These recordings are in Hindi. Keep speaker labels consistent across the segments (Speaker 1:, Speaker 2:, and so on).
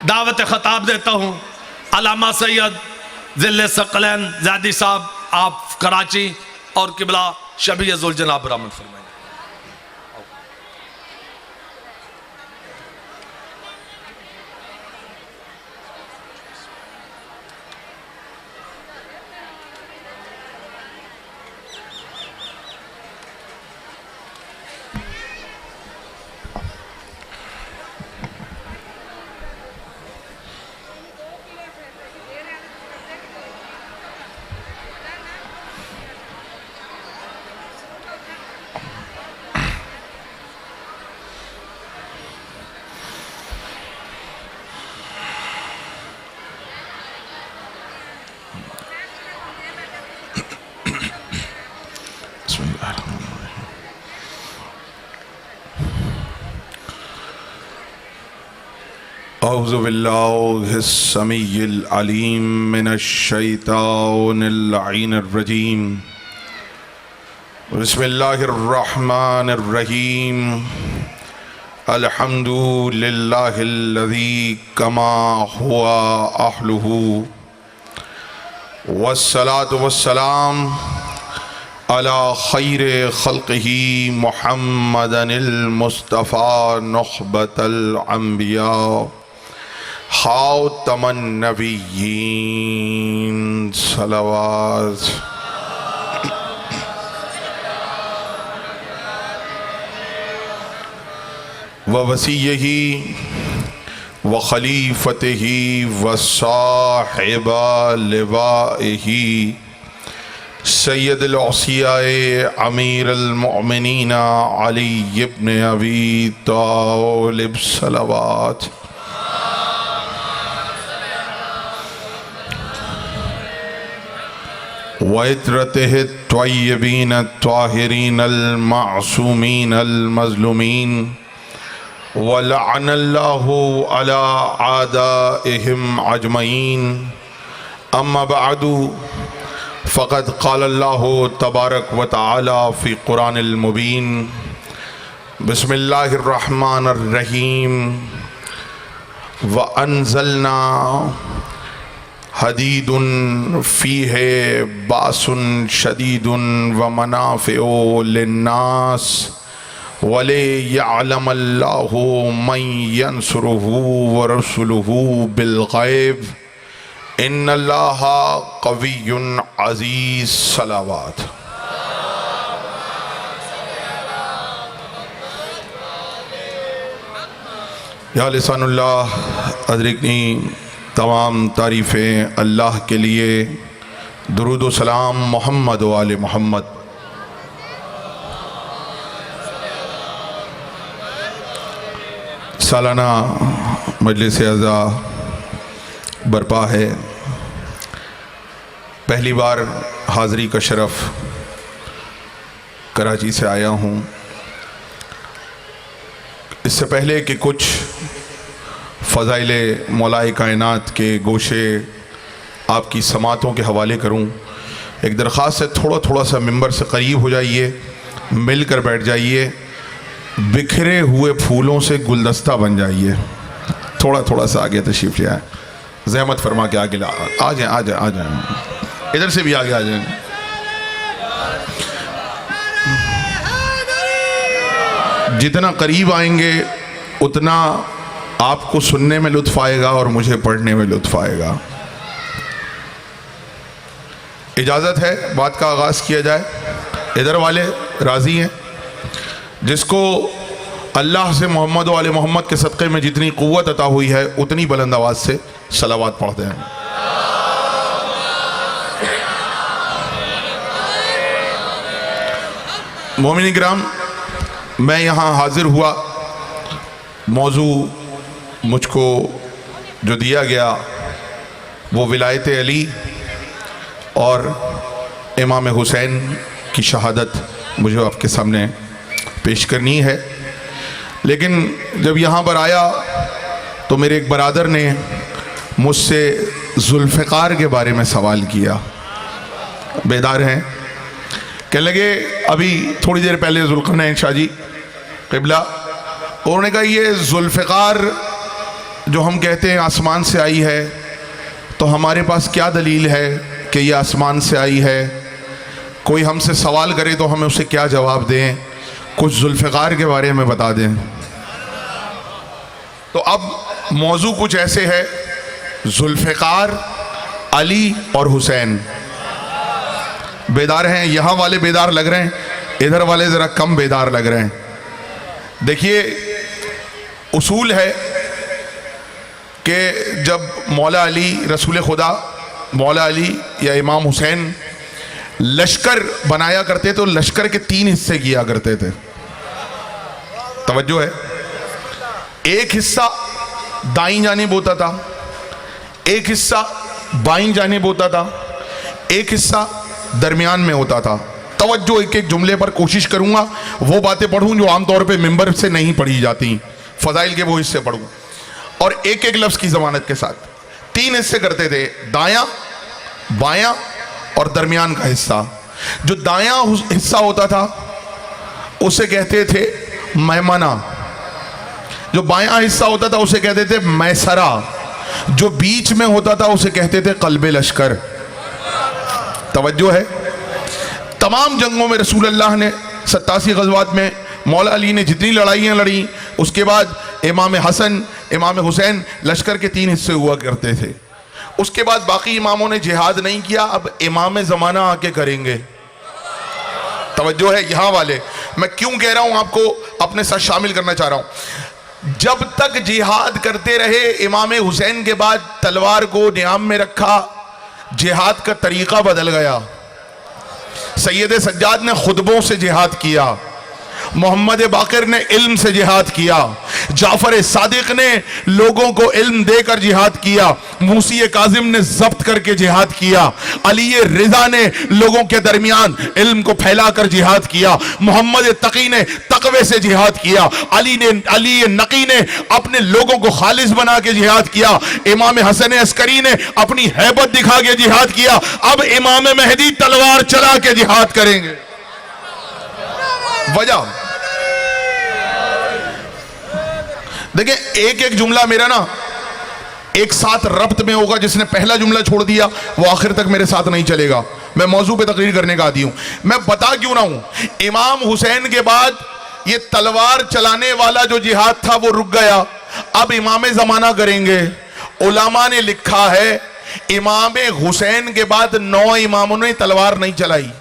Speaker 1: दावत खताब देता हूँ अल्लामा सैयद ज़िले सकलैन ज़ादी साहब, आप कराची, और किबला शबी ज़ुल जनाब बरामद फरमाएं। औज़ु बिल्लाहिस समीइल अलीम मिनश शैतानिर लईनिर रजीम। बिस्मिल्लाहिर रहमानिर रहीम। अल्हम्दुलिल्लाहिल्लज़ी कमा हुवा अहलुहु वस्सलातु वस्सलाम अला खैरे खल्क़िही मुहम्मदनिल मुस्तफ़ा नुख़बतल अंबिया खातमन नबिय्यीन सलवात। व वसीयही व खलीफतिही व साहिबा लिवाइही सैयदुल औसियाए अमीरुल मोमिनीना अली इब्न अबी तालिब सलवात। वइत्रतिहि त्वय्यबीन त्वाहिरीन अल-मासूमीन अल-मज़लूमीन वलअनल्लाहु अला आदाइहिम अजमईन। अम्मा बअदु फ़क़द क़ालल्लाहु तबारक व तआला फ़ी क़ुरानिल मुबीन। बिस्मिल्लाहिर रहमानिर रहीम। व अंज़लना हदीदुन फ़ीहे बासुन शदीदुन व मनाफ़िउ लिन्नास वलियअलमल्लाहु मन यंसुरुहु व रसूलुहु बिल-ग़ैब इन्नल्लाहा क़विय्युन अज़ीज़ सलावत। या लिसानुल्लाह अदरिकनी, तमाम तारीफ़ें अल्लाह के लिए। दुरूद व सलाम मोहम्मद व आले मोहम्मद। सालाना मजलिस अज़ा बरपा है। पहली बार हाज़री का शरफ़ कराची से आया हूँ। इससे पहले कि कुछ फ़ज़ाइले मौलाए कायनात के गोशे आपकी समातों के हवाले करूं, एक दरख्वास्त है, थोड़ा थोड़ा सा मिंबर से करीब हो जाइए, मिलकर बैठ जाइए, बिखरे हुए फूलों से गुलदस्ता बन जाइए। थोड़ा थोड़ा सा आगे तशरीफ़ ले आए, ज़हमत फरमा के आगे आ जाएँ, आ जाएँ, आ जाएँ, इधर से भी आगे आ जाएँ। जितना करीब आएंगे उतना आपको सुनने में लुत्फ़ आएगा और मुझे पढ़ने में लुत्फ़ आएगा। इजाज़त है बात का आगाज़ किया जाए? इधर वाले राज़ी हैं? जिसको अल्लाह से मोहम्मद वाले मोहम्मद के सदक़े में जितनी क़ुव्वत अता हुई है उतनी बुलंद आवाज़ से सलावात पढ़ते हैं। मोमिन किराम, मैं यहाँ हाज़िर हुआ, मौजू मुझको जो दिया गया वो विलायत अली और इमाम हुसैन की शहादत मुझे आपके सामने पेश करनी है। लेकिन जब यहाँ पर आया तो मेरे एक बरादर ने मुझसे ज़ुल्फ़िकार के बारे में सवाल किया। बेदार हैं, कहने लगे अभी थोड़ी देर पहले ज़ुल्क़रनैन शाह जी क़िबला, उन्होंने कहा ये ज़ुल्फ़िकार जो हम कहते हैं आसमान से आई है, तो हमारे पास क्या दलील है कि ये आसमान से आई है? कोई हमसे सवाल करे तो हमें उसे क्या जवाब दें? कुछ जुल्फ़िकार के बारे में बता दें। तो अब मौजू कुछ ऐसे है, जुल्फ़िकार, अली और हुसैन। बेदार हैं? यहाँ वाले बेदार लग रहे हैं, इधर वाले ज़रा कम बेदार लग रहे हैं। देखिए, उसूल है कि जब मौला अली, रसूल खुदा मौला अली या इमाम हुसैन लश्कर बनाया करते तो लश्कर के 3 हिस्से किया करते थे। तवज्जो है? एक हिस्सा दाईं जानिब होता था, एक हिस्सा बाईं जानिब होता था, एक हिस्सा दरमियान में होता था। तवज्जो, एक एक जुमले पर कोशिश करूंगा वो बातें पढ़ूं जो आमतौर पे मिंबर से नहीं पढ़ी जाती, फजाइल के वो हिस्से पढ़ूं, और एक एक लफ्ज़ की ज़मानत के साथ। 3 हिस्से करते थे, दायां, बायां और दरमियान का हिस्सा। जो दायां हिस्सा होता था उसे कहते थे मैमना, जो बायां हिस्सा होता था उसे कहते थे मैसरा, जो बीच में होता था उसे कहते थे क़ल्बे लश्कर। तवज्जो है? तमाम जंगों में रसूल अल्लाह ने 87 ग़ज़वात में मौला अली ने जितनी लड़ाइयाँ लड़ी, उसके बाद इमाम हसन, इमाम हुसैन, लश्कर के 3 हिस्से हुआ करते थे। उसके बाद बाकी इमामों ने जिहाद नहीं किया, अब इमाम ज़माना आके करेंगे। तवज्जो है? यहाँ वाले मैं क्यों कह रहा हूँ, आपको अपने साथ शामिल करना चाह रहा हूँ। जब तक जिहाद करते रहे, इमाम हुसैन के बाद तलवार को नियाम में रखा, जिहाद का तरीका बदल गया। सैयद सज्जाद ने खुतबों से जिहाद किया, मोहम्मद बाकिर ने इल्म से जिहाद किया, जाफर सादिक ने लोगों को इल्म देकर जिहाद किया, मूसी काजिम ने जब्त करके जिहाद किया, अली रिजा ने लोगों के दरमियान इल्म को फैलाकर जिहाद किया, मोहम्मद तकी ने तकवे से जिहाद किया, अली नकी ने अपने लोगों को खालिस बना के जिहाद किया, इमाम हसन अस्करी ने अपनी हैबत दिखा के जिहाद किया। अब इमाम मेहदी तलवार चला के जिहाद करेंगे। वजह देखिए, एक एक जुमला मेरा ना एक साथ रब्त में होगा। जिसने पहला जुमला छोड़ दिया वो आखिर तक मेरे साथ नहीं चलेगा। मैं मौजू पे तकरीर करने का आदी हूं। मैं बता क्यों ना हूं, इमाम हुसैन के बाद ये तलवार चलाने वाला जो जिहाद था वो रुक गया, अब इमाम ज़माना करेंगे। उलमा ने लिखा है इमाम हुसैन के बाद 9 इमामों ने तलवार नहीं चलाई।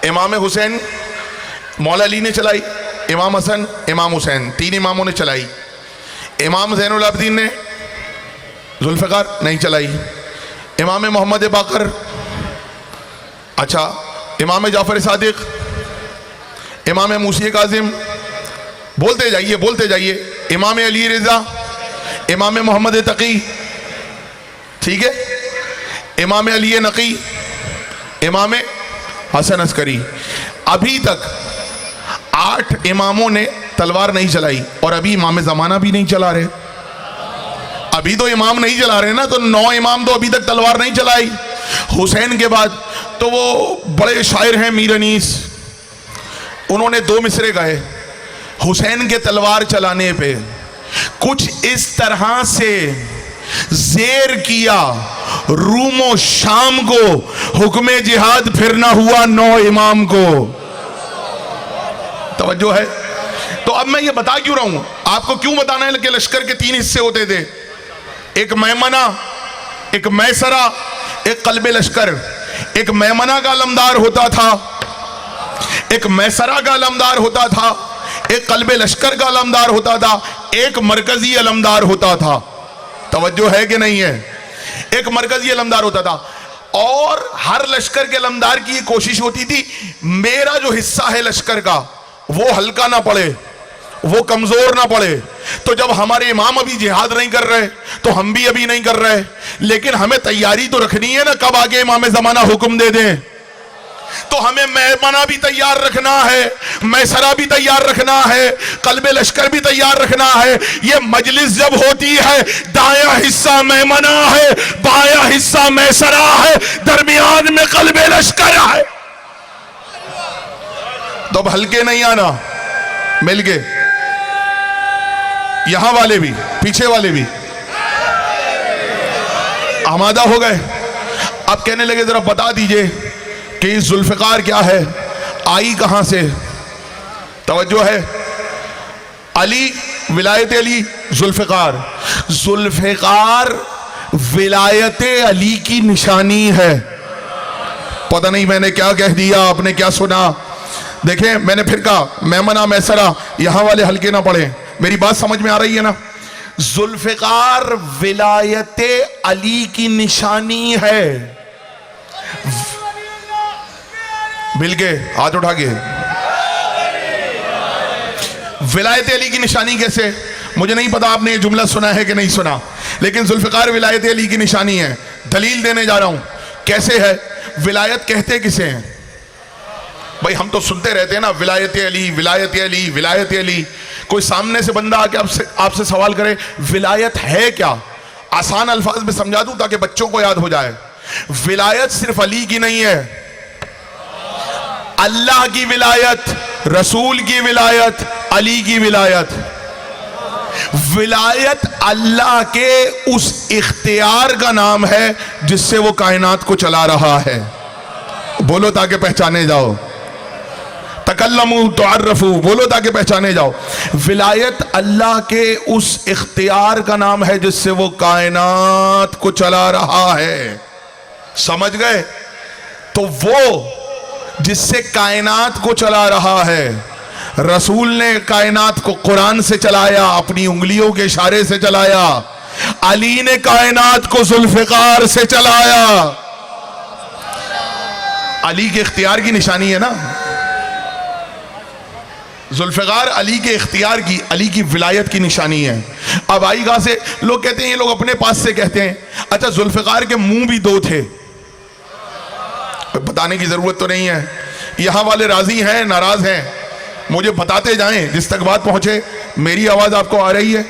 Speaker 1: इमाम हुसैन, मौला अली ने चलाई, इमाम हसन, इमाम हुसैन, 3 इमामों ने चलाई। इमाम ज़ैनुल आबिदीन ने जुल्फ़िकार नहीं चलाई। इमाम मोहम्मद बाकर, अच्छा, इमाम जाफर सादिक, इमाम मूसी काजिम, बोलते जाइए बोलते जाइए, इमाम अली रिजा, इमाम मोहम्मद तकी, ठीक है, इमाम अली नकी, इमाम हसन अस्करी। अभी तक 8 इमामों ने तलवार नहीं चलाई और अभी इमाम ज़माना भी नहीं चला रहे। अभी तो इमाम नहीं चला रहे ना, तो 9 इमाम तो अभी तक तलवार नहीं चलाई। हुसैन के बाद तो वो बड़े शायर हैं मीर अनीस, उन्होंने 2 मिसरे गाए हुसैन के तलवार चलाने पे। कुछ इस तरह से जेर किया रूमो शाम को, हुक्मे जिहाद फिर ना हुआ 9 इमाम को। तवज्जो है? तो अब मैं ये बता क्यों रहा हूं, आपको क्यों बताना है कि लश्कर के 3 हिस्से होते थे, एक मैमना, एक मैसरा, एक क़ल्बे लश्कर। एक मैमना का अलमदार होता था, एक मैसरा का अलमदार होता था, एक क़ल्बे लश्कर का अलमदार होता था, एक मरकजी अलमदार होता था। तवज्जो है कि नहीं है? एक मरकजी अलमदार होता था और हर लश्कर के अलमदार की कोशिश होती थी मेरा जो हिस्सा है लश्कर का वो हल्का ना पड़े, वो कमजोर ना पड़े। तो जब हमारे इमाम अभी जिहाद नहीं कर रहे तो हम भी अभी नहीं कर रहे, लेकिन हमें तैयारी तो रखनी है ना, कब आगे इमाम ज़माना हुक्म दे दें। तो हमें मैमना भी तैयार रखना है, मैसरा भी तैयार रखना है, क़ल्बे लश्कर भी तैयार रखना है। ये मजलिस जब होती है, दायां हिस्सा मैमना है, बायां हिस्सा मैसरा है, दरमियान में क़ल्बे लश्कर है। तो अब हल्के नहीं आना, मिल के यहां वाले भी, पीछे वाले भी आमादा हो गए। अब कहने लगे जरा बता दीजिए कि जुल्फिकार क्या है, आई कहां से? तवज्जो है, अली, विलायत अली, जुल्फिकार। जुल्फिकार विलायत अली की निशानी है। पता नहीं मैंने क्या कह दिया, आपने क्या सुना? देखें, मैंने फिर कहा मैमना मैसरा, यहां वाले हल्के ना पड़े। मेरी बात समझ में आ रही है ना? जुल्फिकार विलायत अली की निशानी है। मिल के हाथ उठा के, विलायत अली की निशानी कैसे? मुझे नहीं पता आपने ये जुमला सुना है कि नहीं सुना, लेकिन जुल्फिकार विलायत अली की निशानी है। दलील देने जा रहा हूं। कैसे है? विलायत कहते किसे हैं भाई? हम तो सुनते रहते हैं ना, विलायत अली, विलायत अली, विलायत अली। कोई सामने से बंदा आके आपसे सवाल करे विलायत है क्या, आसान अल्फाज में समझा दूं ताकि बच्चों को याद हो जाए। विलायत सिर्फ अली की नहीं है, अल्लाह की विलायत, रसूल की विलायत, अली की विलायत। विलायत अल्लाह के उस इख्तियार का नाम है जिससे वो कायनात को चला रहा है। बोलो ताकि पहचाने जाओ। तकल्लमू तुअर्रफू, बोलो ताकि पहचाने जाओ। विलायत अल्लाह के उस इख्तियार का नाम है जिससे वो कायनात को चला रहा है। समझ गए? तो वो जिससे कायनात को चला रहा है, रसूल ने कायनात को कुरान से चलाया, अपनी उंगलियों के इशारे से चलाया। अली ने कायनात को जुल्फिकार से चलाया। अली के इख्तियार की निशानी है ना जुल्फिकार, अली के इख्तियार की, अली की विलायत की निशानी है। अब आई कहां से? लोग कहते हैं, ये लोग अपने पास से कहते हैं। अच्छा, जुल्फिकार के मुंह भी दो थे, बताने की जरूरत तो नहीं है। यहां वाले राजी हैं, नाराज हैं? मुझे बताते जाएं जिस तक बात पहुंचे। मेरी आवाज आपको आ रही है,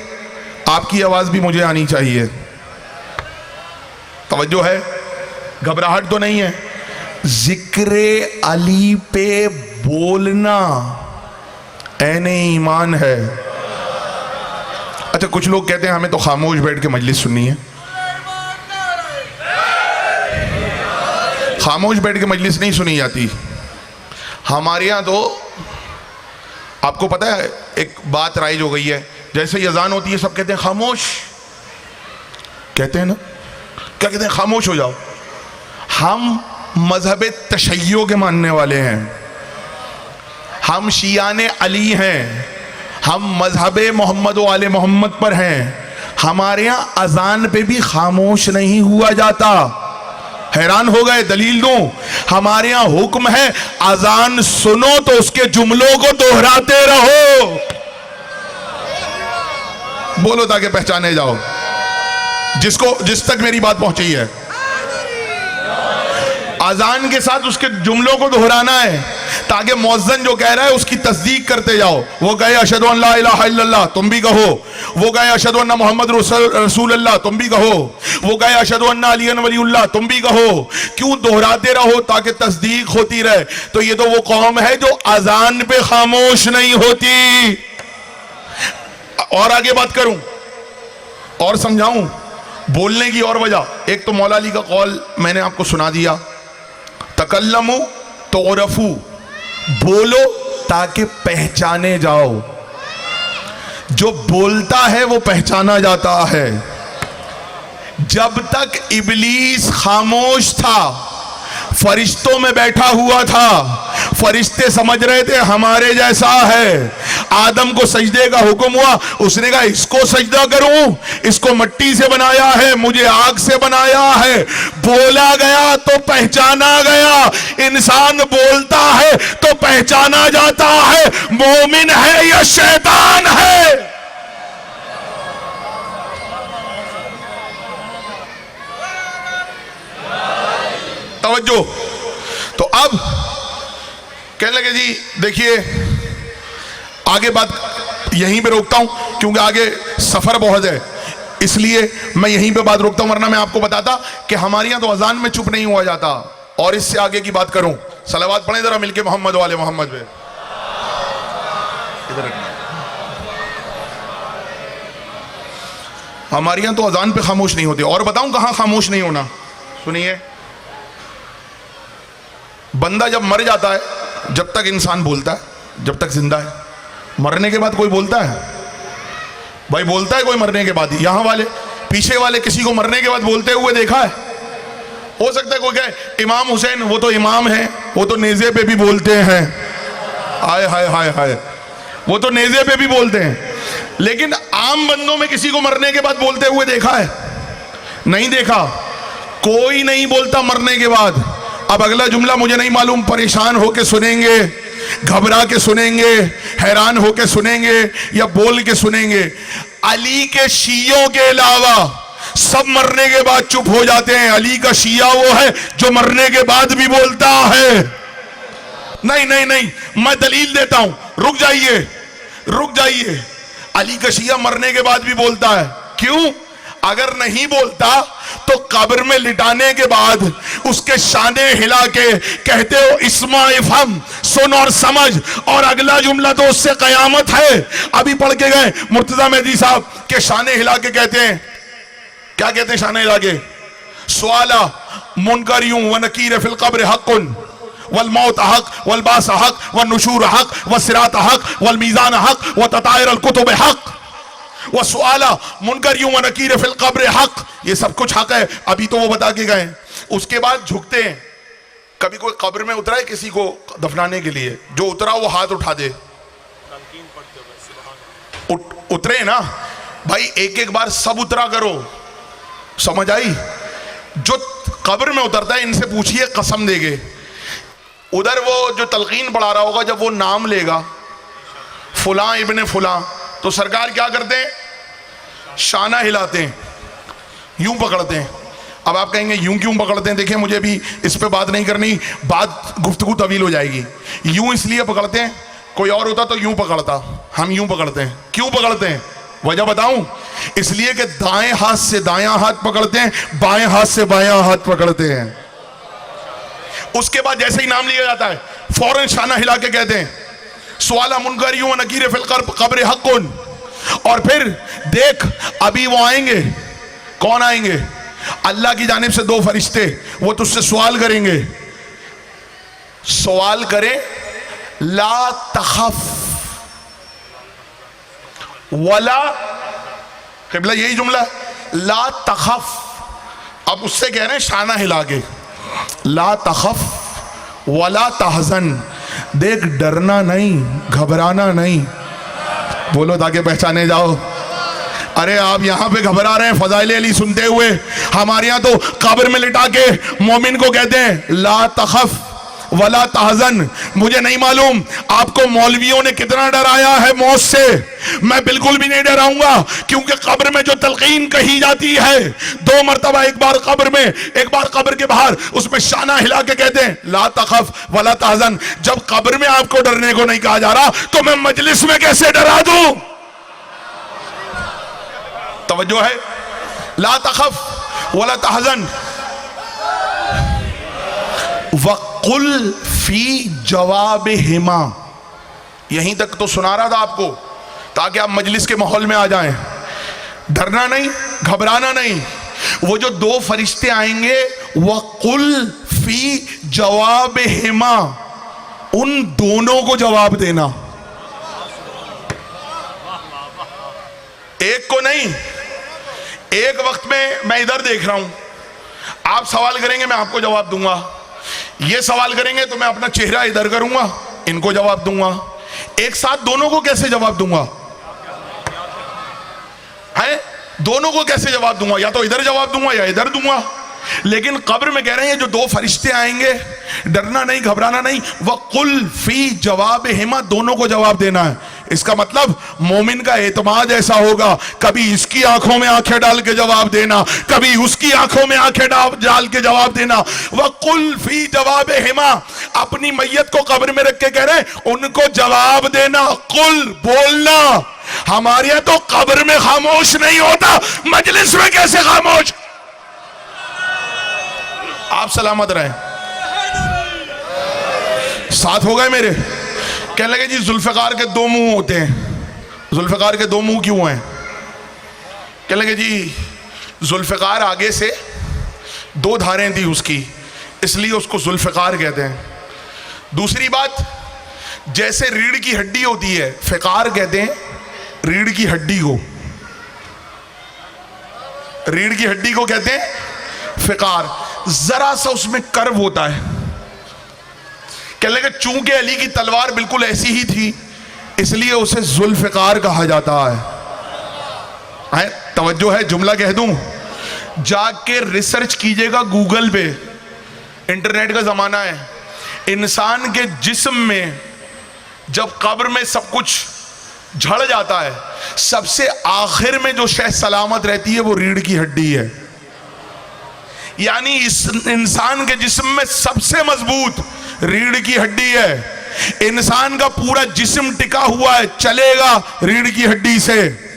Speaker 1: आपकी आवाज भी मुझे आनी चाहिए। तवज्जो है, घबराहट तो नहीं है। जिक्रे अली पे बोलना ऐने ईमान है। अच्छा, कुछ लोग कहते हैं हमें तो खामोश बैठ के मजलिस सुननी है। खामोश बैठ के मजलिस नहीं सुनी जाती हमारे यहां। तो आपको पता है एक बात राइज हो गई है, जैसे ही अजान होती है सब कहते हैं खामोश, कहते हैं ना, क्या कहते हैं? खामोश हो जाओ। हम मजहब तशय्यो के मानने वाले हैं, हम शियाने अली हैं, हम मजहब मोहम्मद वाले मोहम्मद पर हैं। हमारे यहाँ अजान पे भी खामोश नहीं हुआ जाता। हैरान हो गए? दलील दूं? हमारे यहां हुक्म है अजान सुनो तो उसके जुमलों को दोहराते रहो। बोलो ताकि पहचाने जाओ जिस तक मेरी बात पहुंची है। अजान के साथ उसके जुमलों को दोहराना है ताकि मुअज्जिन जो कह रहा है उसकी तस्दीक करते जाओ। वो कहे अशहदु अन ला इलाहा इल्लल्लाह, तुम भी कहो। वो कहे अशहदु अन्ना मुहम्मद रसूलुल्लाह, तुम भी कहो। वो कहे अशहदु अन्ना अलिय्यन वलीउल्लाह, तुम भी कहो। क्यों दोहराते रहो? ताकि तस्दीक होती रहे। तो ये तो वो कौम है जो अजान पे खामोश नहीं होती। और आगे बात करूं और समझाऊं बोलने की और वजह। एक तो मौला अली का कौल मैंने आपको सुना दिया, तकल्लमू तुअरफू, बोलो ताकि पहचाने जाओ। जो बोलता है वो पहचाना जाता है। जब तक इब्लीस खामोश था, फरिश्तों में बैठा हुआ था, फरिश्ते समझ रहे थे हमारे जैसा है। आदम को सजदे का हुक्म हुआ, उसने कहा इसको सजदा करूं, इसको मिट्टी से बनाया है, मुझे आग से बनाया है। बोला गया तो पहचाना गया। इंसान बोलता है तो पहचाना जाता है मोमिन है या शैतान है। तवज्जो। तो अब कहने लगे जी देखिए आगे बात यहीं पे रोकता हूं क्योंकि आगे सफर बहुत है, इसलिए मैं यहीं पे बात रोकता हूं, वरना मैं आपको बताता कि हमारे यहां तो अजान में चुप नहीं हुआ जाता। और इससे आगे की बात करूं, सलावत पढ़ें जरा मिलके मोहम्मद वाले मोहम्मद पे। इधर हमारे यहाँ तो अजान पे खामोश नहीं होते। और बताऊं कहाँ खामोश नहीं होना, सुनिए। बंदा जब मर जाता है, जब तक इंसान बोलता है, जब तक जिंदा है। मरने के बाद कोई बोलता है? भाई बोलता है कोई मरने के बाद? यहाँ वाले पीछे वाले किसी को मरने के बाद बोलते हुए देखा है? हो सकता है कोई कहे इमाम हुसैन, वो तो इमाम है, वो तो नेज़े पे भी बोलते हैं। हाय हाय हाय हाय, वो तो नेज़े पे भी बोलते हैं। लेकिन आम बंदों में किसी को मरने के बाद बोलते हुए देखा है? नहीं देखा। कोई नहीं बोलता मरने के बाद। अब अगला जुमला मुझे नहीं मालूम, परेशान होके सुनेंगे, घबरा के सुनेंगे, हैरान होके सुनेंगे या बोल के सुनेंगे। अली के शियों के अलावा सब मरने के बाद चुप हो जाते हैं। अली का शिया वो है जो मरने के बाद भी बोलता है। नहीं नहीं नहीं, मैं दलील देता हूं, रुक जाइए रुक जाइए। अली का शिया मरने के बाद भी बोलता है। क्यों? अगर नहीं बोलता तो कब्र में लिटाने के बाद उसके शाने हिला के कहते हो इस्मा इफहम, सुन और समझ, और अगला जुमला तो उससे कयामत है। अभी पढ़ के गए मुर्तजा मेहदी साहब के शाने हिला के कहते हैं, क्या कहते हैं शाने हिला के? सवाला मुनकर यूं व नकीर फिल कब्र हक़्क़ुन वल मौत हक़ वल बास हक़ व नुशूर हक़ व सिरात हक़ वल मीज़ान हक़ व ततायर अल कुतुब हक़ वो सवाला मुनकर यूं व नकीर फिल कब्र हक़। ये सब कुछ हक है। अभी तो वो बता के गए। उसके बाद झुकते हैं। कभी कोई कब्र में उतरा है किसी को दफनाने के लिए? जो उतरा वो हाथ उठा दे। उतरे ना भाई, एक एक बार सब उतरा करो, समझ आई? जो कब्र में उतरता है इनसे पूछिए, कसम देंगे। उधर वो जो तलकीन पढ़ा रहा होगा, जब वो नाम लेगा फुला इब्ने फुला, तो सरकार क्या करते हैं? शाना हिलाते हैं, यूं पकड़ते हैं। अब आप कहेंगे यूं क्यों पकड़ते हैं? देखिए मुझे भी इस पे बात नहीं करनी, बात गुफ्तगू तवील हो जाएगी। यूं इसलिए पकड़ते हैं, कोई और होता तो यूं पकड़ता, हम यूं पकड़ते हैं। क्यों पकड़ते हैं? वजह बताऊं? इसलिए कि दाएं हाथ से दायां हाथ पकड़ते हैं, बाएं हाथ से बायां हाथ पकड़ते हैं। उसके बाद जैसे ही नाम लिया जाता है फौरन शाना हिला के कहते हैं सवाला मुनकर यूं नकीर फिल कब्र हक़्क़ुन। और फिर देख अभी वो आएंगे। कौन आएंगे? अल्लाह की जानिब से दो फरिश्ते, वो तुझसे सवाल करेंगे। सवाल करें ला तखफ वला, क़िबला यही जुमला, ला तखफ। अब उससे कह रहे हैं शाना हिला के, ला तखफ वला तहज़न, देख डरना नहीं, घबराना नहीं। बोलो ताकि पहचाने जाओ। अरे आप यहाँ पे घबरा रहे हैं फज़ाइल अली सुनते हुए, हमारे यहाँ तो कब्र में लिटा के मोमिन को कहते हैं ला तखफ वला तहज़न। मुझे नहीं मालूम आपको मौलवियों ने कितना डराया है मौत से, मैं बिल्कुल भी नहीं डराऊंगा। क्योंकि कब्र में जो तलकीन कही जाती है, दो मरतबा, एक बार कब्र में एक बार कब्र के बाहर, उसमें शाना हिला के कहते हैं ला तखफ वला तहज़न। जब कब्र में आपको डरने को नहीं कहा जा रहा तो मैं मजलिस में कैसे डरा दूं? तवज्जो है? ला तखफ वला तहज़न। वक़ुल फी जवाब हिमा, यहीं तक तो सुना रहा था आपको ताकि आप मजलिस के माहौल में आ जाएं। डरना नहीं, घबराना नहीं। वो जो दो फरिश्ते आएंगे वक़ुल फी जवाब हिमा, उन दोनों को जवाब देना, एक को नहीं। एक वक्त में मैं इधर देख रहा हूं, आप सवाल करेंगे मैं आपको जवाब दूंगा, ये सवाल करेंगे तो मैं अपना चेहरा इधर करूंगा, इनको जवाब दूंगा। एक साथ दोनों को कैसे जवाब दूंगा? है दोनों को कैसे जवाब दूंगा? या तो इधर जवाब दूंगा या इधर दूंगा। लेकिन कब्र में कह रहे हैं जो दो फरिश्ते आएंगे, डरना नहीं, घबराना नहीं। वक़ुल फी जवाब हिमा, दोनों को जवाब देना है। इसका मतलब मोमिन का एतमाद ऐसा होगा, कभी इसकी आंखों में आंखें डाल के जवाब देना, कभी उसकी आंखों में आंखें डाल के जवाब देना। वक़ुल फी जवाब हिमा, अपनी मैयत को कब्र में रख के कह रहे हैं उनको जवाब देना, कुल बोलना। हमारे यहां तो कब्र में खामोश नहीं होता, मजलिस में कैसे खामोश? आप सलामत रहें। साथ हो गए मेरे? कहने लगे जी जुल्फ़िकार के दो मुंह होते हैं। जुल्फ़िकार के दो मुंह क्यों हैं? कहने लगे जी जुल्फ़िकार आगे से 2 धारें थी उसकी, इसलिए उसको जुल्फ़िकार कहते हैं। दूसरी बात, जैसे रीढ़ की हड्डी होती है, फ़िकार कहते हैं रीढ़ की हड्डी को, रीढ़ की हड्डी को कहते हैं फ़िकार। जरा सा उसमें कर्व होता है। कहने लगे चूंकि अली की तलवार बिल्कुल ऐसी ही थी, इसलिए उसे जुल्फ़िकार कहा जाता है। तवज्जो है, जुमला कह दूं, जाके रिसर्च कीजिएगा गूगल पे, इंटरनेट का जमाना है। इंसान के जिस्म में जब कब्र में सब कुछ झड़ जाता है, सबसे आखिर में जो शय सलामत रहती है वो रीढ़ की हड्डी है। यानी इस इंसान के जिस्म में सबसे मजबूत रीढ़ की हड्डी है। इंसान का पूरा जिस्म टिका हुआ है, चलेगा रीढ़ की हड्डी से।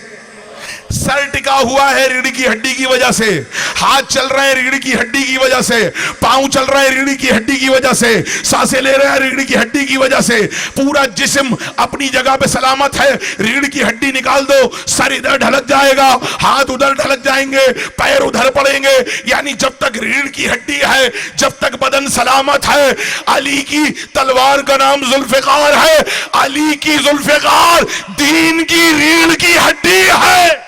Speaker 1: सर टिका हुआ है रीढ़ की हड्डी की वजह से, हाथ चल रहे हैं रीढ़ की हड्डी की वजह से, पांव चल रहे हैं रीढ़ की हड्डी की वजह से, सांसें ले रहे हैं रीढ़ की हड्डी की वजह से। पूरा जिस्म अपनी जगह पे सलामत है। रीढ़ की हड्डी निकाल दो, सर इधर ढलक जाएगा, हाथ उधर ढलक जाएंगे, पैर उधर पड़ेंगे। यानी जब तक रीढ़ की हड्डी है, जब तक बदन सलामत है। अली की तलवार का नाम जुल्फ़िकार है। अली की जुल्फ़िकार दीन की रीढ़ की हड्डी है।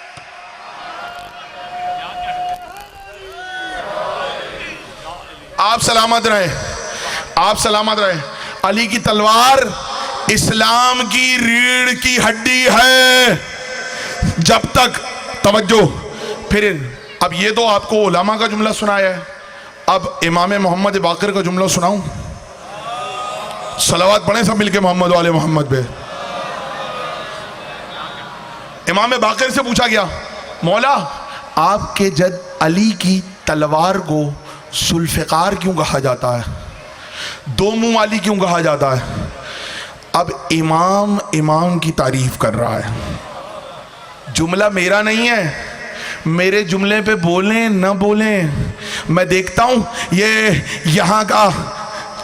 Speaker 1: आप सलामत रहे, आप सलामत रहे। अली की तलवार इस्लाम की रीढ़ की हड्डी है। जब तक, तवज्जो, फिर अब ये तो आपको उलमा का जुमला सुनाया है, अब इमाम मोहम्मद बाकर का जुमला सुनाऊं। सलावत पढ़े सब मिलके मोहम्मद वाले मोहम्मद पे। इमाम बाकर से पूछा गया, मौला आपके जद अली की तलवार को जुल्फ़िकार क्यों कहा जाता है, 2 मुंह वाली क्यों कहा जाता है? अब इमाम की तारीफ कर रहा है। जुमला मेरा नहीं है, मेरे जुमले पे बोलें न बोलें, मैं देखता हूं ये यहाँ का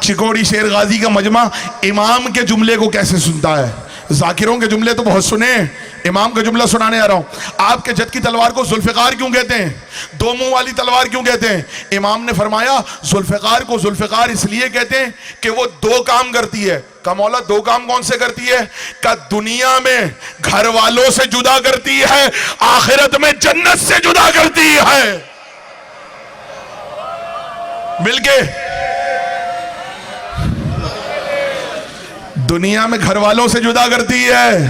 Speaker 1: चिकोड़ी शेर गाजी का मजमा इमाम के जुमले को कैसे सुनता है। जाकिरों के जुमले तो बहुत सुने, इमाम का जुमला सुनाने आ रहा हूं। आपके जद की तलवार को जुल्फ़िकार क्यों कहते हैं, 2 मुंह वाली तलवार क्यों कहते हैं? इमाम ने फरमाया जुल्फ़िकार को जुल्फ़िकार इसलिए कहते हैं कि वो 2 काम करती है। का मौला 2 काम कौन से करती है? का दुनिया में घर वालों से जुदा करती है, आखिरत में जन्नत से जुदा करती है। मिलके दुनिया में घर वालों से जुदा करती है,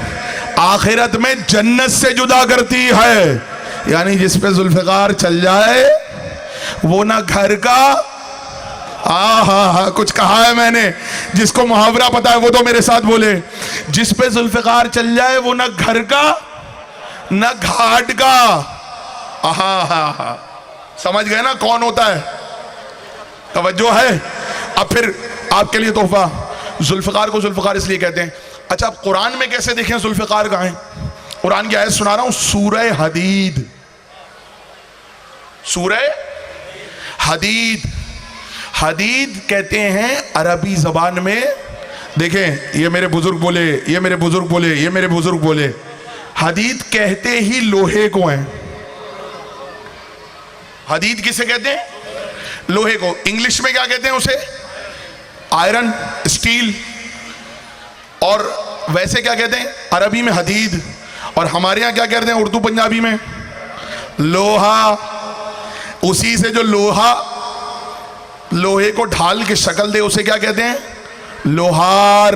Speaker 1: आखिरत में जन्नत से जुदा करती है। यानी जिस पे जुल्फ़िकार चल जाए वो ना घर का, हा कुछ कहा है मैंने, जिसको मुहावरा पता है वो तो मेरे साथ बोले। जिस पे जुल्फ़िकार चल जाए वो ना घर का ना घाट का। हा समझ गए ना कौन होता है? तवज्जो है। अब फिर आपके लिए तोहफा, जुल्फ़िकार को जुल्फ़िकार इसलिए कहते हैं। अच्छा, अब कुरान में कैसे देखें जुल्फ़िकार कहाँ है? कुरान की आयत सुना रहा हूं, सूरह हदीद, सूरह हदीद। हदीद कहते हैं अरबी जबान में, देखें ये मेरे बुजुर्ग बोले, ये मेरे बुजुर्ग बोले, ये मेरे बुजुर्ग बोले, हदीद कहते ही लोहे को हैं। हदीद किसे कहते हैं? लोहे को। इंग्लिश में क्या कहते हैं उसे? Iron, steel. और वैसे क्या कहते हैं अरबी में? हदीद। और हमारे यहाँ क्या कहते हैं उर्दू पंजाबी में? लोहा। उसी से जो लोहा लोहे को ढाल के शक्ल दे उसे क्या कहते हैं? लोहार।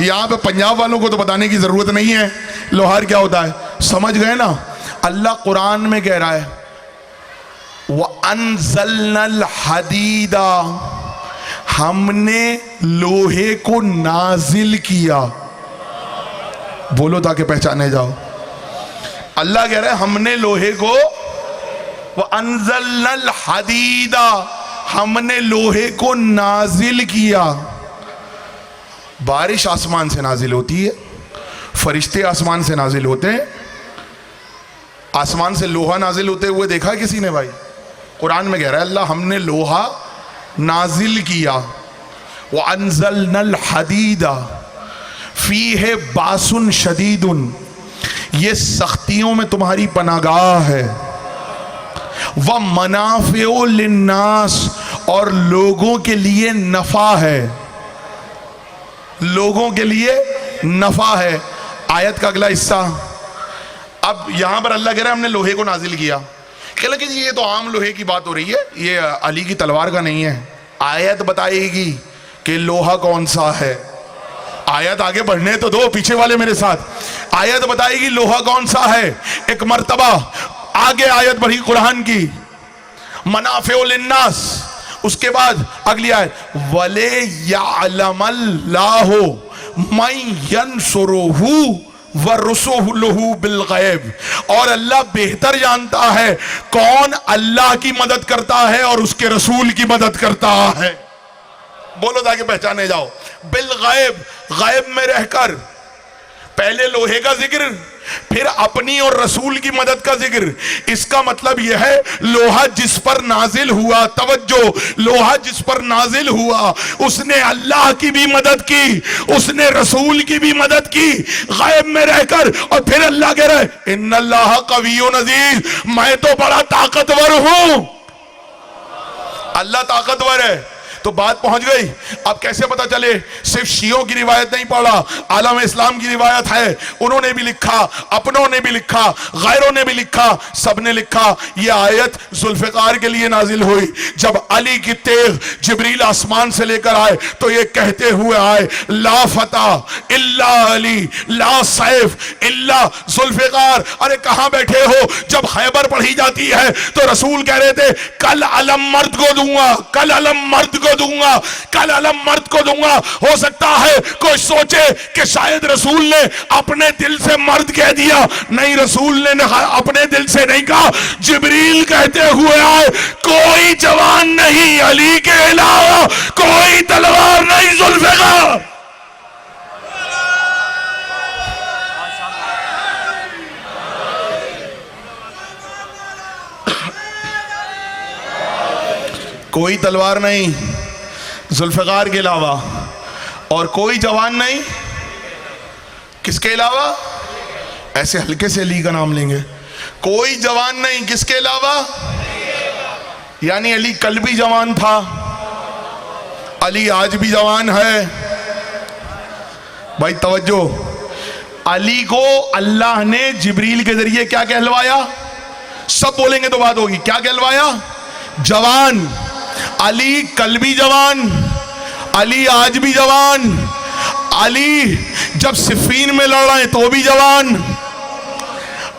Speaker 1: यहां पे पंजाब वालों को तो बताने की जरूरत नहीं है लोहार क्या होता है, समझ गए ना? अल्लाह कुरान में कह रहा है व अनज़लनल हदीदा, हमने लोहे को नाजिल किया। बोलो ताकि पहचाने जाओ। अल्लाह कह रहा है हमने लोहे को, व अनज़लनल हदीदा, हमने लोहे को नाजिल किया। बारिश आसमान से नाजिल होती है, फरिश्ते आसमान से नाजिल होते हैं। आसमान से लोहा नाजिल होते हुए देखा किसी ने भाई? कुरान में कह रहा है अल्लाह हमने लोहा नाजिल किया। व अनज़लनल हदीदा फीहे बासुन शदीदुन, ये सख्तियों में तुम्हारी पनागाह है। व मनाफिओ लिन्नास, और लोगों के लिए नफा है, लोगों के लिए नफा है। आयत का अगला हिस्सा, अब यहां पर अल्लाह कह रहा है हमने लोहे को नाजिल किया। कह लगे कि ये तो आम लोहे की बात हो रही है, ये अली की तलवार का नहीं है। आयत बताएगी कि लोहा कौन सा है। आयत आगे बढ़ने तो दो, पीछे वाले मेरे साथ। आयत बताएगी लोहा कौन सा है। एक मर्तबा आगे आयत बढ़ी कुरान की, मनाफिओ लिन्नास। उसके बाद अगली आयत, वले यअलमल्लाहु मन यंसुरुहु व रुसुलुहु बिल गैब, और अल्लाह बेहतर जानता है कौन अल्लाह की मदद करता है और उसके रसूल की मदद करता है। बोलो ताकि पहचाने जाओ। बिल गैब, गैब में रहकर। पहले लोहे का जिक्र, फिर अपनी और रसूल की मदद का जिक्र। इसका मतलब यह है लोहा जिस पर नाजिल हुआ, तवज्जो, लोहा जिस पर नाजिल हुआ उसने अल्लाह की भी मदद की, उसने रसूल की भी मदद की गैब में रहकर। और फिर अल्लाह कह रहा है इन्नल्लाह कविय्युन अजीज, मैं तो बड़ा ताकतवर हूं। अल्लाह ताकतवर है। तो बात पहुंच गई। अब कैसे पता चले? सिर्फ शियों की रिवायत नहीं पढ़ा, आलम इस्लाम की रिवायत है, उन्होंने भी लिखा, अपनों ने भी लिखा, गैरों ने भी लिखा, सबने लिखा। यह आयत जुल्फिकार के लिए नाजिल हुई। जब अली की तेग जिब्रील आसमान से लेकर आए तो ये कहते हुए आए, ला फतह इल्ला अली, ला सैफ इल्ला जुल्फिकार। अरे कहां बैठे हो? जब खैबर पढ़ी जाती है तो रसूल कह रहे थे कल अलम मर्द को दूंगा, कल अलम मर्द को दूंगा, कल अलम मर्द को दूंगा। हो सकता है कोई सोचे कि शायद रसूल ने अपने दिल से मर्द कह दिया। नहीं, रसूल ने अपने दिल से नहीं कहा, जिब्रील कहते हुए आए कोई जवान नहीं अली के अलावा, कोई तलवार नहीं जुल्फिकार। कोई तलवार नहीं जुल्फिकार के अलावा, और कोई जवान नहीं किसके अलावा? ऐसे हल्के से अली का नाम लेंगे। कोई जवान नहीं किसके अलावा? यानी अली कल भी जवान था, अली आज भी जवान है। भाई तवज्जो, अली को अल्लाह ने जिब्रील के जरिए क्या कहलवाया? सब बोलेंगे तो बात होगी। क्या कहलवाया? जवान। अली कल भी जवान, अली आज भी जवान। अली जब सिफीन में लड़ रहे हैं तो भी जवान,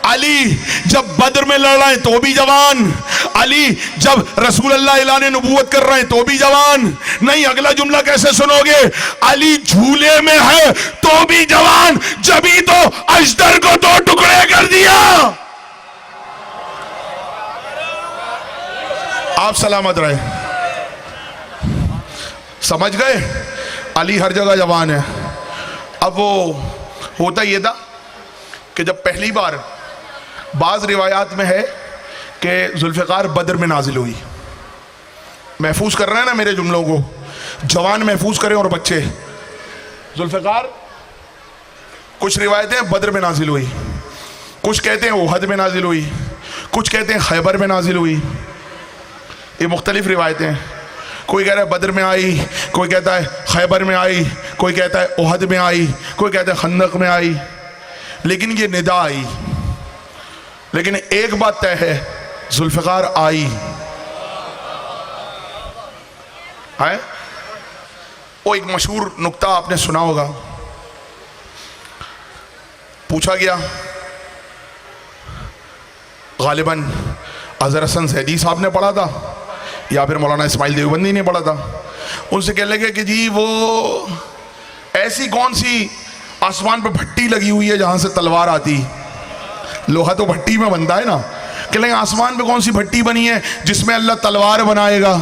Speaker 1: अली जब बद्र में लड़ रहे हैं तो भी जवान, अली जब रसूल अल्लाह ऐलान नबूवत कर रहे हैं तो भी जवान। नहीं, अगला जुमला कैसे सुनोगे? अली झूले में है तो भी जवान, जभी तो अजदर को 2 टुकड़े कर दिया। आप सलामत रहे। समझ गए? अली हर जगह जवान है। अब वो होता ये था कि जब पहली बार, बाज रिवायात में है कि जुल्फिकार बद्र में नाजिल हुई। महफूज कर रहे हैं ना मेरे जुमलों को, जवान महफूज करें और बच्चे। जुल्फिकार, कुछ रिवायतें बद्र में नाजिल हुई, कुछ कहते हैं उहद में नाजिल हुई, कुछ कहते हैं खैबर में नाजिल हुई। ये मुख्तलिफ रिवायतें हैं। कोई कह रहा है बद्र में आई, कोई कहता है खैबर में आई, कोई कहता है उहद में आई, कोई कहता है खंदक में आई। लेकिन ये निदा आई। लेकिन एक बात तय है, जुल्फिकार आई है। वो एक मशहूर नुक्ता आपने सुना होगा। पूछा गया, गालिबन अजहर हसन सैदी साहब ने पढ़ा था या फिर मौलाना इस्माइल देवबंदी ने पढ़ा था। उनसे कहने लगे कि जी वो ऐसी कौन सी आसमान पे भट्टी लगी हुई है जहां से तलवार आती? लोहा तो भट्टी में बनता है ना। कह लेंगे आसमान पे कौन सी भट्टी बनी है जिसमें अल्लाह तलवार बनाएगा?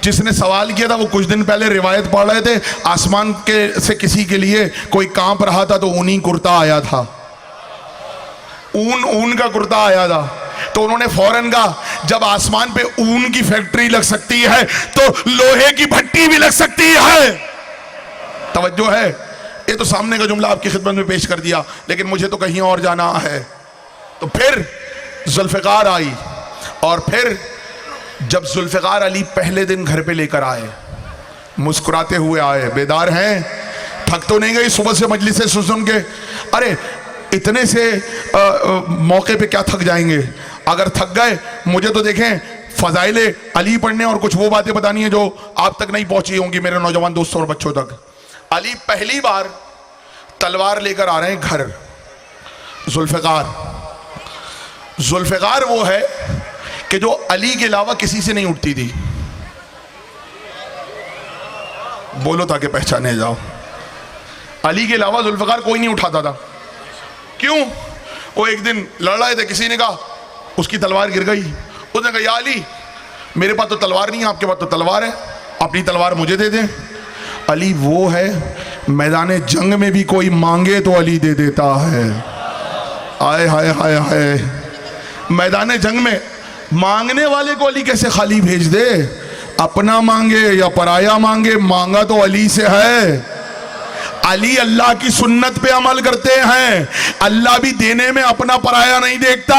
Speaker 1: जिसने सवाल किया था वो कुछ दिन पहले रिवायत पढ़ रहे थे, आसमान के से किसी के लिए कोई कांप रहा था तो ऊनी कुर्ता आया था, ऊन का कुर्ता आया था। तो उन्होंने फौरन कहा जब आसमान पे ऊन की फैक्ट्री लग सकती है तो लोहे की भट्टी भी लग सकती है। तवज्जो है? ये तो सामने का जुमला आपकी खिदमत में पेश कर दिया, लेकिन मुझे तो कहीं और जाना है। तो फिर जुल्फ़िकार आई, और फिर जब जुल्फ़िकार अली पहले दिन घर पे लेकर आए, मुस्कुराते हुए आए, बेदार हैं, थक तो नहीं गई सुबह से मजलिस से सुन के? अरे इतने से मौके पे क्या थक जाएंगे? अगर थक गए, मुझे तो देखें फजाइले अली पढ़ने और कुछ वो बातें बतानी है जो आप तक नहीं पहुंची होंगी मेरे नौजवान दोस्तों और बच्चों तक। अली पहली बार तलवार लेकर आ रहे हैं घर। जुल्फ़िकार वो है कि जो अली के अलावा किसी से नहीं उठती थी। बोलो ताकि पहचाने जाओ। अली के अलावा जुल्फ़िकार कोई नहीं उठाता था। क्यों? वो एक दिन लड़ रहे थे, किसी ने कहा, उसकी तलवार गिर गई, उसने कहा या अली मेरे पास तो तलवार नहीं है, आपके पास तो तलवार है, अपनी तलवार मुझे दे दें। अली वो है मैदान जंग में भी कोई मांगे तो अली दे देता है। आए हाय हाय हाय, मैदान जंग में मांगने वाले को अली कैसे खाली भेज दे? अपना मांगे या पराया मांगे, मांगा तो अली से है। अली अल्लाह की सुन्नत पे अमल करते हैं। अल्लाह भी देने में अपना पराया नहीं देखता।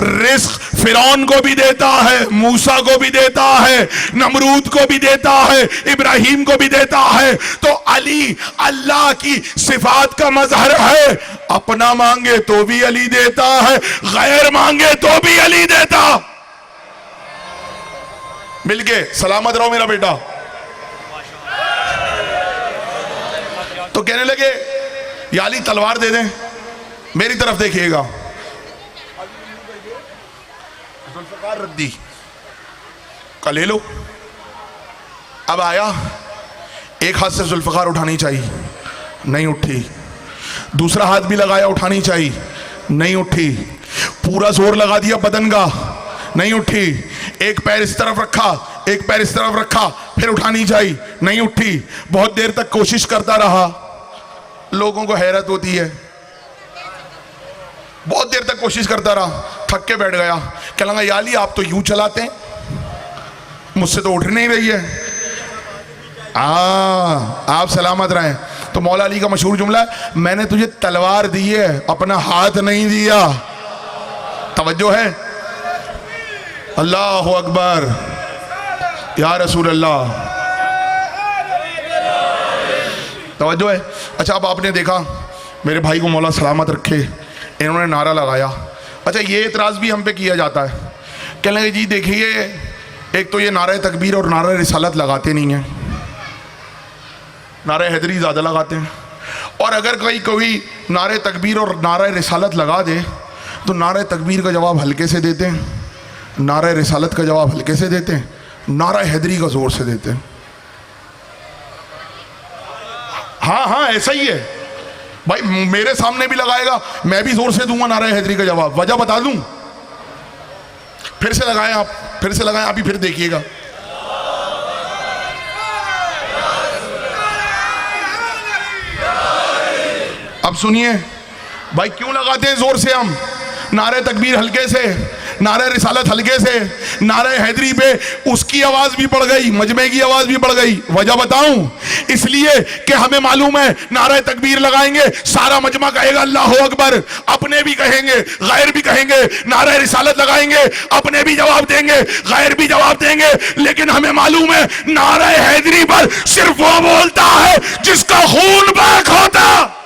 Speaker 1: रिस्क फिरौन को भी देता है, मूसा को भी देता है, नमरूद को भी देता है, इब्राहिम को भी देता है। तो अली अल्लाह की सिफात का मजहर है। अपना मांगे तो भी अली देता है, गैर मांगे तो भी अली देता। मिलके सलामत रहो मेरा बेटा। तो कहने लगे या अली तलवार दे दें, मेरी तरफ देखिएगा। जुल्फ़िकार रख दी, का ले लो। अब आया, एक हाथ से जुल्फ़िकार उठानी चाहिए, नहीं उठी। दूसरा हाथ भी लगाया, उठानी चाहिए, नहीं उठी। पूरा जोर लगा दिया बदन का, नहीं उठी। एक पैर इस तरफ रखा, एक पैर इस तरफ रखा, फिर उठानी चाहिए, नहीं उठी। बहुत देर तक कोशिश करता रहा। लोगों को हैरत होती है, बहुत देर तक कोशिश करता रहा, थक के बैठ गया। कह लगा या अली आप तो यूं चलाते हैं, मुझसे तो उठ नहीं रही है। आप सलामत रहें। तो मौला अली का मशहूर जुमला है, मैंने तुझे तलवार दी है, अपना हाथ नहीं दिया। तवज्जो है? अल्लाह अकबर, या रसूल अल्लाह। तवज्जो है? अच्छा, अब आपने देखा, मेरे भाई को मौला सलामत रखे, इन्होंने नारा लगाया। अच्छा, ये एतराज़ भी हम पे किया जाता है, कहने लगे जी देखिए, एक तो ये नारा तकबीर और नारा रिसालत लगाते नहीं हैं, नारा हैदरी ज़्यादा लगाते हैं। और अगर कोई नारे तकबीर और नारा रिसालत लगा दे तो नारा तकबीर का जवाब हल्के से देते हैं, नारा रिसालत का जवाब हल्के से देते हैं, नारा हैदरी का ज़ोर से देते हैं। हाँ ऐसा ही है भाई, मेरे सामने भी लगाएगा, मैं भी जोर से दूंगा नारा हैदरी का जवाब। वजह बता दूं? फिर से लगाएं आप, फिर से लगाएं, अभी फिर देखिएगा। अब सुनिए भाई, क्यों लगाते हैं जोर से हम? नारे तकबीर हल्के से, नारे रिसालत हल्के से, नारे हैदरी पे उसकी आवाज भी बढ़ गई, मजमे की आवाज भी बढ़ गई। वजह बताऊं? इसलिए कि हमें मालूम है नारे तकबीर लगाएंगे सारा मजमा कहेगा अल्लाह अकबर, अपने भी कहेंगे, गैर भी कहेंगे। नारे रिसालत लगाएंगे, अपने भी जवाब देंगे, गैर भी जवाब देंगे। लेकिन हमें मालूम है नारे हैदरी पर सिर्फ वो बोलता है जिसका खून बैक होता।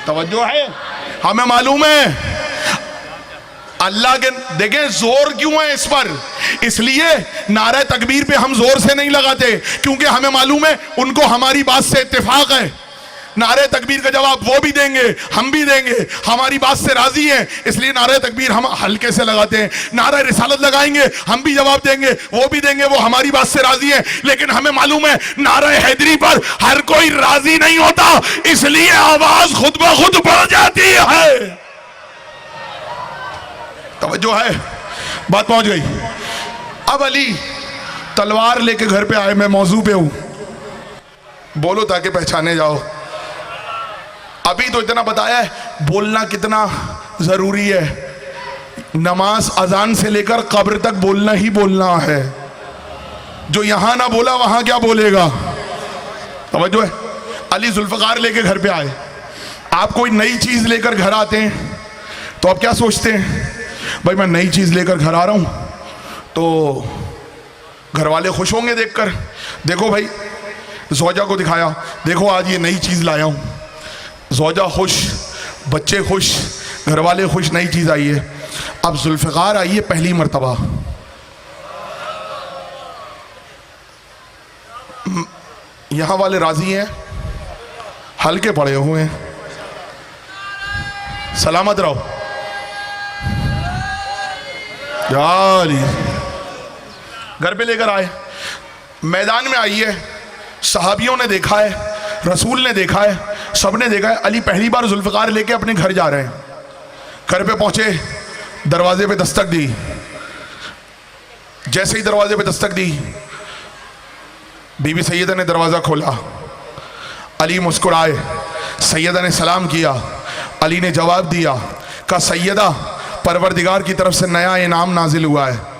Speaker 1: तवज्जो है? हमें मालूम है अल्लाह के, देखें जोर क्यों है इस पर, इसलिए नारे तकबीर पे हम जोर से नहीं लगाते, क्योंकि हमें मालूम है उनको हमारी बात से इत्तेफाक है। नारे तकबीर का जवाब वो भी देंगे, हम भी देंगे, हमारी बात से राजी हैं, इसलिए नारे तकबीर हम हल्के से लगाते हैं। नारे रिसालत लगाएंगे, हम भी जवाब देंगे, वो भी देंगे, वो हमारी बात से राजी है। लेकिन हमें मालूम है नारे हैदरी पर हर कोई राजी नहीं होता, इसलिए आवाज खुद ब खुद बढ़ जाती है। तवज्जो है? बात पहुंच गई। अब अली तलवार लेके घर पे आए, मैं मौजू पे हूं, बोलो ताकि पहचाने जाओ। अभी तो इतना बताया है बोलना कितना जरूरी है। नमाज अजान से लेकर कब्र तक बोलना ही बोलना है। जो यहां ना बोला वहां क्या बोलेगा? तवज्जो है। अली जुल्फकार लेके घर पे आए। आप कोई नई चीज लेकर घर आते हैं तो आप क्या सोचते हैं? भाई मैं नई चीज लेकर घर आ रहा हूं तो घर वाले खुश होंगे देखकर। देखो भाई, ज़ौजा को दिखाया, देखो आज ये नई चीज लाया हूं। ज़ौजा खुश, बच्चे खुश, घर वाले खुश, नई चीज आई है। अब जुल्फकार आई है पहली मर्तबा। यहां वाले राजी हैं, हल्के पड़े हुए हैं, सलामत रहो यार। घर पे लेकर आए, मैदान में आई है, सहाबियों ने देखा है, रसूल ने देखा है, सबने देखा है। अली पहली बार जुल्फकार लेके अपने घर जा रहे हैं। घर पे पहुंचे, दरवाजे पे दस्तक दी। जैसे ही दरवाजे पे दस्तक दी, बीबी सैयदा ने दरवाजा खोला। अली मुस्कुराए, सैयदा ने सलाम किया। अली ने जवाब दिया, कहा सैयदा, परवरदिगार की तरफ से नया इनाम नाजिल हुआ है।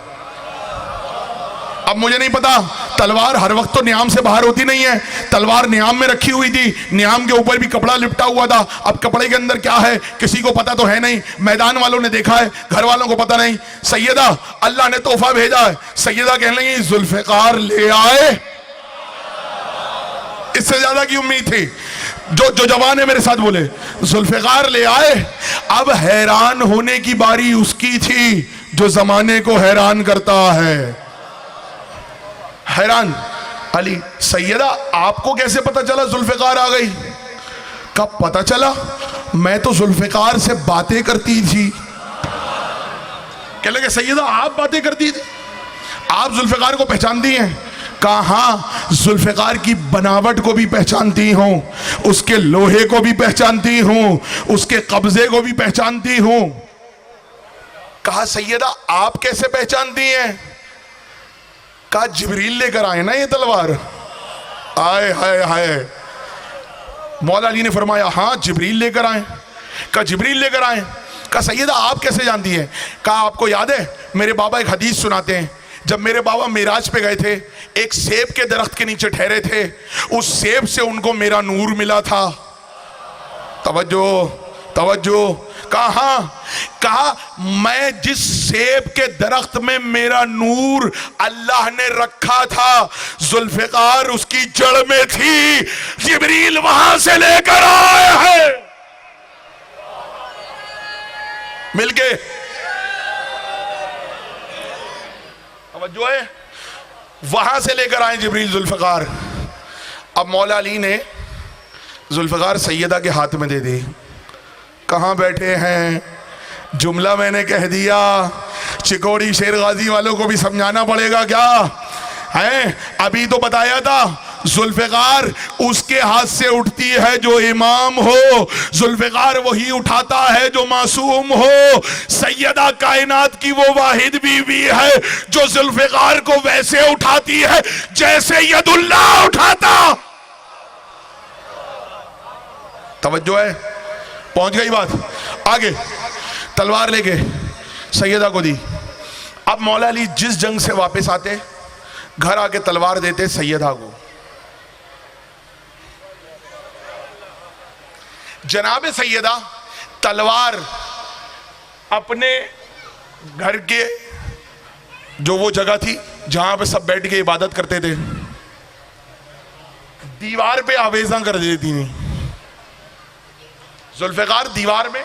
Speaker 1: अब मुझे नहीं पता, तलवार हर वक्त तो न्याम से बाहर होती नहीं है। तलवार न्याम में रखी हुई थी, न्याम के ऊपर भी कपड़ा लिपटा हुआ था। अब कपड़े के अंदर क्या है किसी को पता तो है नहीं। मैदान वालों ने देखा है, घर वालों को पता नहीं। सैयदा, अल्लाह ने तोहफा भेजा है। सैयदा कहने लगी, जुल्फकार ले आए। इससे ज्यादा की उम्मीद थी। जो जवान है मेरे साथ बोले, जुल्फकार ले आए। अब हैरान होने की बारी उसकी थी जो जमाने को हैरान करता है। हैरान अली, सैयदा आपको कैसे पता चला जुल्फकार आ गई? कब पता चला? मैं तो जुल्फकार से बातें करती थी। कह लगे सैयदा आप बातें करती थी, आप जुल्फकार को पहचानती हैं? कहा हाँ, जुल्फकार की बनावट को भी पहचानती हूं, उसके लोहे को भी पहचानती हूं, उसके कब्जे को भी पहचानती हूं। कहा सैयदा आप कैसे पहचानती हैं? कहा जिब्रील लेकर आए ना ये तलवार। आए हाय हाय। मौला अली ने फरमाया हाँ जिब्रील लेकर आए। कहा जिब्रील लेकर आए। कहा सैयदा आप कैसे जानती हैं? कहा आपको याद है मेरे बाबा एक हदीस सुनाते हैं, जब मेरे बाबा मिराज पे गए थे, एक सेब के दरख्त के नीचे ठहरे थे, उस सेब से उनको मेरा नूर मिला था। तवज्जो तवज्जो। कहा मैं जिस सेब के दरख्त में मेरा नूर अल्लाह ने रखा था, जुल्फकार उसकी जड़ में थी, जिब्रील वहां से लेकर आए हैं। मिलके जो है वहां से लेकर आए जिब्रील जुल्फकार। अब मौला अली ने जुल्फकार सैयदा के हाथ में दे दी। कहां बैठे हैं? जुमला मैंने कह दिया, चिकोड़ी शेरगाजी वालों को भी समझाना पड़ेगा क्या है? अभी तो बताया था, जुल्फकार उसके हाथ से उठती है जो इमाम हो, जुल्फकार वही उठाता है जो मासूम हो। सैयदा कायनात की वो वाहिद बीवी है जो जुल्फकार को वैसे उठाती है जैसे यदुल्लाह उठाता। तवज्जो है, पहुंच गई बात। आगे तलवार लेके सैयदा को दी। अब मौला अली जिस जंग से वापस आते, घर आके तलवार देते सैयदा को। जनाबे सैयदा तलवार अपने घर के जो वो जगह थी जहां पे सब बैठ के इबादत करते थे, दीवार पे आवेजा कर देती थी। जुल्फकार दीवार में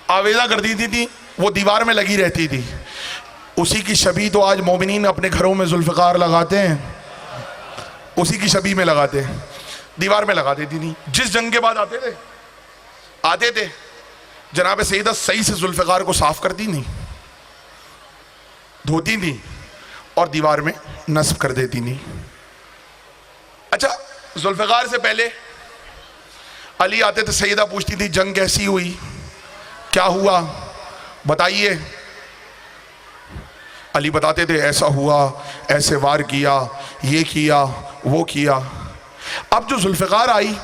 Speaker 1: आवेजा कर देती थी, वो दीवार में लगी रहती थी। उसी की छवि तो आज मोमिनीन अपने घरों में जुल्फकार लगाते हैं, उसी की छवि में लगाते हैं, दीवार में लगा देती थी। जिस जंग के बाद आते थे जनाब सैयदा सही से जुल्फकार को साफ करती नहीं, धोती थी और दीवार में नस्ब कर देती नहीं। अच्छा, जुल्फकार से पहले अली आते थे, सैयदा पूछती थी जंग कैसी हुई, क्या हुआ बताइए। अली बताते थे ऐसा हुआ, ऐसे वार किया, ये किया, वो किया। अब जो जुल्फकार आई,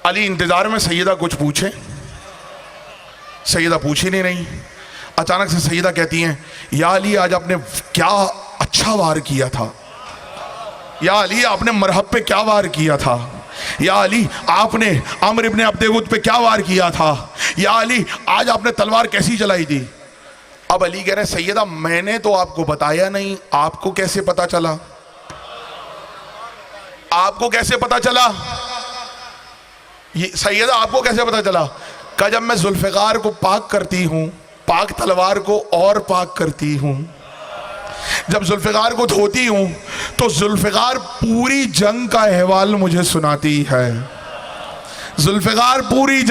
Speaker 1: अली इंतजार में सैयदा कुछ पूछे, सैयदा पूछ ही नहीं रही। अचानक से सैयदा कहती हैं, या अली आज आपने क्या अच्छा वार किया था, या अली आपने मरहब पे क्या वार किया था, या अली आपने अम्र इब्ने अब्देवुद पे क्या वार किया था, या अली आज आपने तलवार कैसी चलाई थी। अब अली कह रहे हैं, सैयदा मैंने तो आपको बताया नहीं, आपको कैसे पता चला, आपको कैसे पता चला, ये सैयदा आपको कैसे पता चला। कहा जब मैं जुल्फ़िकार को पाक करती हूं, पाक तलवार को और पाक करती हूं, जब जुल्फ़िकार को धोती हूं तो जुल्फ़िकार पूरी जंग का अहवाल मुझे सुनाती है। जुल्फ़िकार पूरी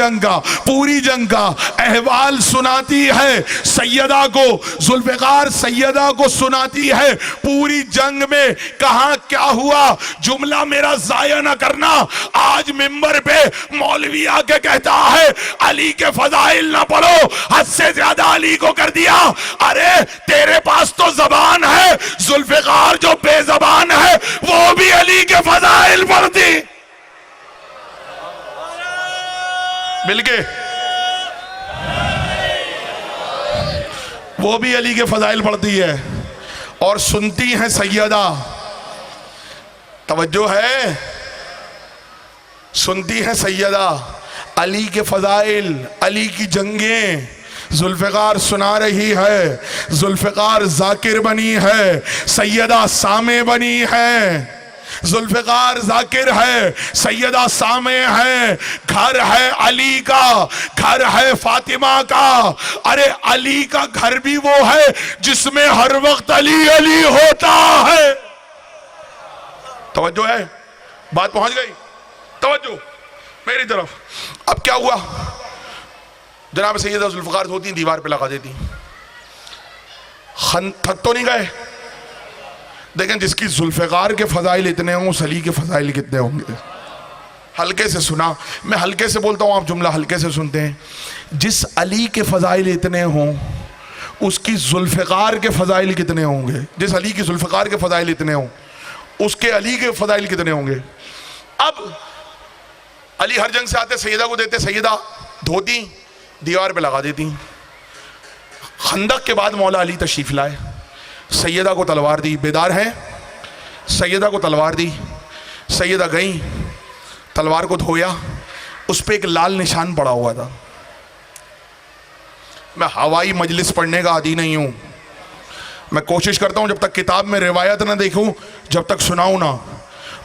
Speaker 1: जंग का अहवाल सुनाती है सैयदा को। जुल्फ़िकार सैयदा को सुनाती है पूरी जंग में कहां क्या हुआ। जुमला मेरा जाया ना करना। आज मिंबर पे मौलवी आके कहता है अली के फजाइल ना पढ़ो, हद से ज्यादा अली को कर दिया। अरे तेरे पास तो जबान है, जुल्फ़िकार जो बेजबान है वो भी अली के फजाइल पढ़ती। मिलके वो भी अली के फजाइल पढ़ती है और सुनती हैं सैयदा। तवज्जो है, सुनती हैं सैयदा अली के फजाइल, अली की जंगें जुल्फ़िकार सुना रही है। जुल्फ़िकार जाकिर बनी है, सैयदा सामे बनी है। जुल्फ़िकार जाकिर है, सैयदा सामे है। घर है अली का, घर है फातिमा का। अरे अली का घर भी वो है जिसमें हर वक्त अली अली होता है। तवज्जो है, बात पहुंच गई, तवज्जो मेरी तरफ। अब क्या हुआ, जनाब सैयदा जुल्फ़िकार होती दीवार पे लगा देती, थक तो नहीं गए। देखें जिसकी जुल्फ़िकार के फजाइल इतने हों उस अली के फजाइल कितने होंगे। हल्के से सुना, मैं हल्के से बोलता हूँ, आप जुमला हल्के से सुनते हैं। जिस अली के फजाइल इतने हों उसकी जुल्फ़िकार के फजाइल कितने होंगे। जिस अली की जुल्फ़िकार के फजाइल इतने हों उसके अली के फजाइल कितने होंगे। अब अली हर जंग से आते सैयदा को देते, सैयदा धोती दीवार पे लगा देती। खंदक के बाद मौला अली तशरीफ लाए, सैयदा को तलवार दी, बेदार है, सैयदा को तलवार दी। सैयदा गई, तलवार को धोया, उस पर एक लाल निशान पड़ा हुआ था। मैं हवाई मजलिस पढ़ने का आदी नहीं हूं, मैं कोशिश करता हूं जब तक किताब में रिवायत ना देखूं, जब तक सुनाऊं ना।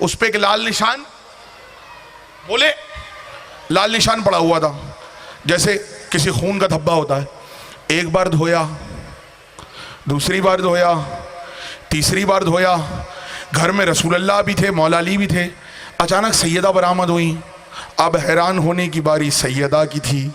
Speaker 1: उस पर एक लाल निशान, बोले लाल निशान पड़ा हुआ था, जैसे किसी खून का धब्बा होता है। एक बार धोया, दूसरी बार धोया, तीसरी बार धोया। घर में रसूलुल्लाह भी थे, मौला अली भी थे। अचानक सैयदा बरामद हुई। अब हैरान होने की बारी सैयदा की थी।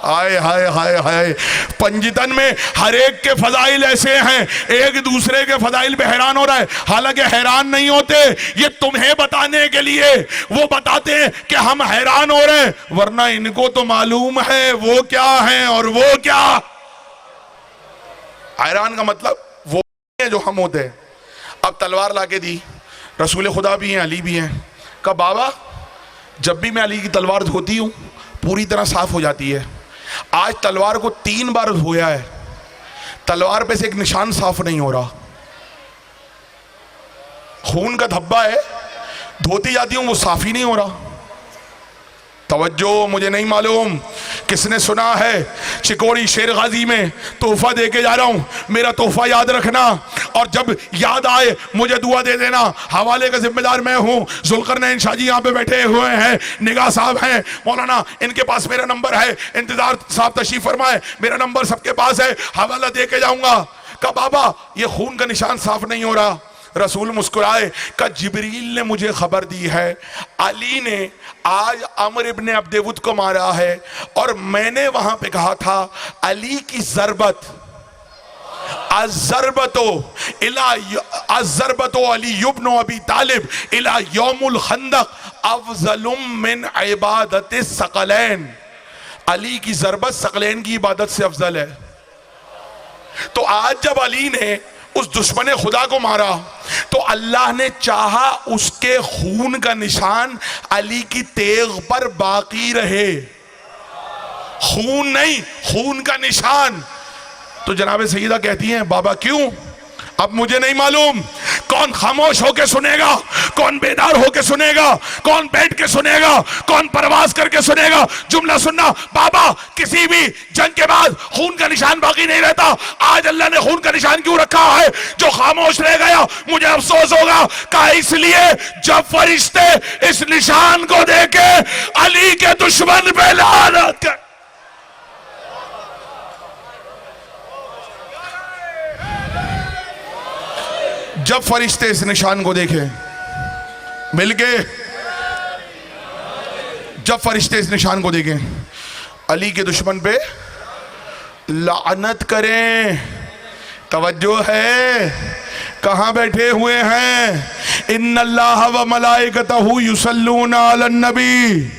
Speaker 1: हाय हाय हाय हाय, पंजितन में हर एक के फजाइल ऐसे हैं, एक दूसरे के फजाइल पे हैरान हो रहा है। हालांकि हैरान नहीं होते, ये तुम्हें बताने के लिए वो बताते हैं कि हम हैरान हो रहे हैं, वरना इनको तो मालूम है वो क्या है और वो क्या। हैरान का मतलब वो है जो हम होते हैं। अब तलवार लाके दी, रसूल खुदा भी हैं, अली भी हैं। कहा बाबा जब भी मैं अली की तलवार धोती हूँ पूरी तरह साफ हो जाती है। आज तलवार को 3 बार धोया है, तलवार पे से एक निशान साफ नहीं हो रहा। खून का धब्बा है, धोती जाती हूँ वो साफ ही नहीं हो रहा। तवज्जो, मुझे नहीं मालूम किसने सुना है, चिकोड़ी शेर गाजी में तोहफा दे के जा रहा हूं, मेरा तोहफा याद रखना और जब याद आए मुझे दुआ दे देना। हवाले का जिम्मेदार मैं हूं। जुल्करनैन शाह जी यहाँ पे बैठे हुए हैं, निगाह साहब हैं, मौलाना इनके पास मेरा नंबर है, इंतजार साहब तशरीफ फरमाए, मेरा नंबर सबके पास है, हवाला दे के जाऊंगा। कहा बाबा ये खून का निशान साफ नहीं हो रहा। रसूल मुस्कुराए, का जिब्रील ने मुझे खबर दी है अली ने आज अम्र इब्ने अब्देवुद को मारा है और मैंने वहां पे कहा था अली की ज़रबत अज़रबतो अली इब्न अबी तालिब इला यौमुल खंदक अफज़लुम मिन इबादत सकलैन। अली की ज़रबत सकलैन की इबादत से अफजल है। तो आज जब अली ने उस दुश्मन खुदा को मारा तो अल्लाह ने चाहा उसके खून का निशान अली की तेग पर बाकी रहे। खून नहीं, खून का निशान। तो जनाब सईदा कहती हैं बाबा क्यों? अब मुझे नहीं मालूम कौन खामोश होके सुनेगा, कौन बेदार होके सुनेगा, कौन बैठ के सुनेगा, कौन परवाज करके सुनेगा। जुमला सुनना बाबा, किसी भी जंग के बाद खून का निशान बाकी नहीं रहता। आज अल्लाह ने खून का निशान क्यों रखा है? जो खामोश रह गया मुझे अफसोस होगा। कहा इसलिए जब फरिश्ते इस निशान को देखे अली के दुश्मन पे लानत कर। जब फरिश्ते इस निशान को देखें मिलके, जब फरिश्ते इस निशान को देखें अली के दुश्मन पे लानत करें। तवज्जो है, कहां बैठे हुए हैं? इन्नल्लाह व मलाइकतहू युसल्लूना अलन नबी।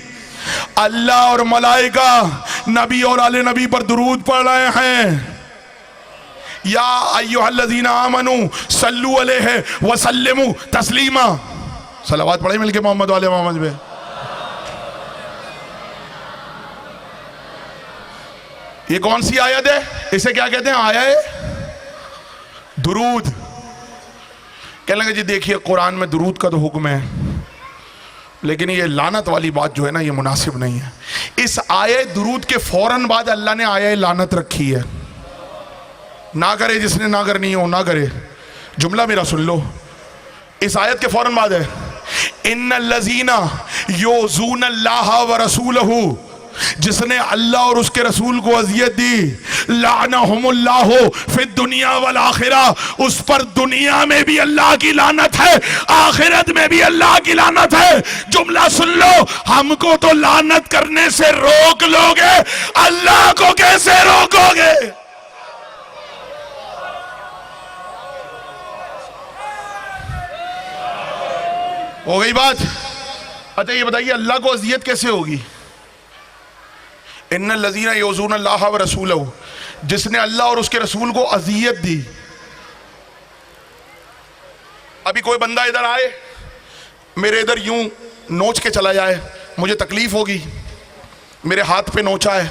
Speaker 1: अल्लाह और मलाइका नबी और आले नबी पर दुरूद पढ़ रहे हैं। या अय्युहल्लज़ीना आमनू सल्लु अलैहि व सल्लिमू तस्लीमा। सलावत पढ़े मिलके मोहम्मद वाले मोहम्मद पे। ये कौन सी आयत है? इसे क्या कहते हैं? आयत दुरूद। कहने लगे जी देखिए कुरान में दुरूद का तो हुक्म है, लेकिन ये लानत वाली बात जो है ना ये मुनासिब नहीं है। इस आयत दुरूद के फौरन बाद अल्लाह ने आयत लानत रखी है। ना करे जिसने ना करनी हो ना करे। जुमला मेरा सुन लो, इस आयत के फौरन बाद है इन्नल्लज़ीना युज़ूनल्लाह व रसूलहू, जिसने अल्लाह और उसके रसूल को अजियत दी, लानहुमुल्लाहु फिद दुनिया वल आखिरा, उस पर दुनिया में भी अल्लाह की लानत है, आखिरत में भी अल्लाह की लानत है। जुमला सुन लो, हमको तो लानत करने से रोक लोगे, अल्लाह को कैसे रोकोगे? हो गई बात। अच्छा ये बताइए अल्लाह को अजियत कैसे होगी? इन्नल्लज़ीना युज़ूनल्लाह व रसूलहू, जिसने अल्लाह और उसके रसूल को अजियत दी। अभी कोई बंदा इधर आए, मेरे इधर यूं नोच के चला जाए, मुझे तकलीफ होगी। मेरे हाथ पे नोचा है,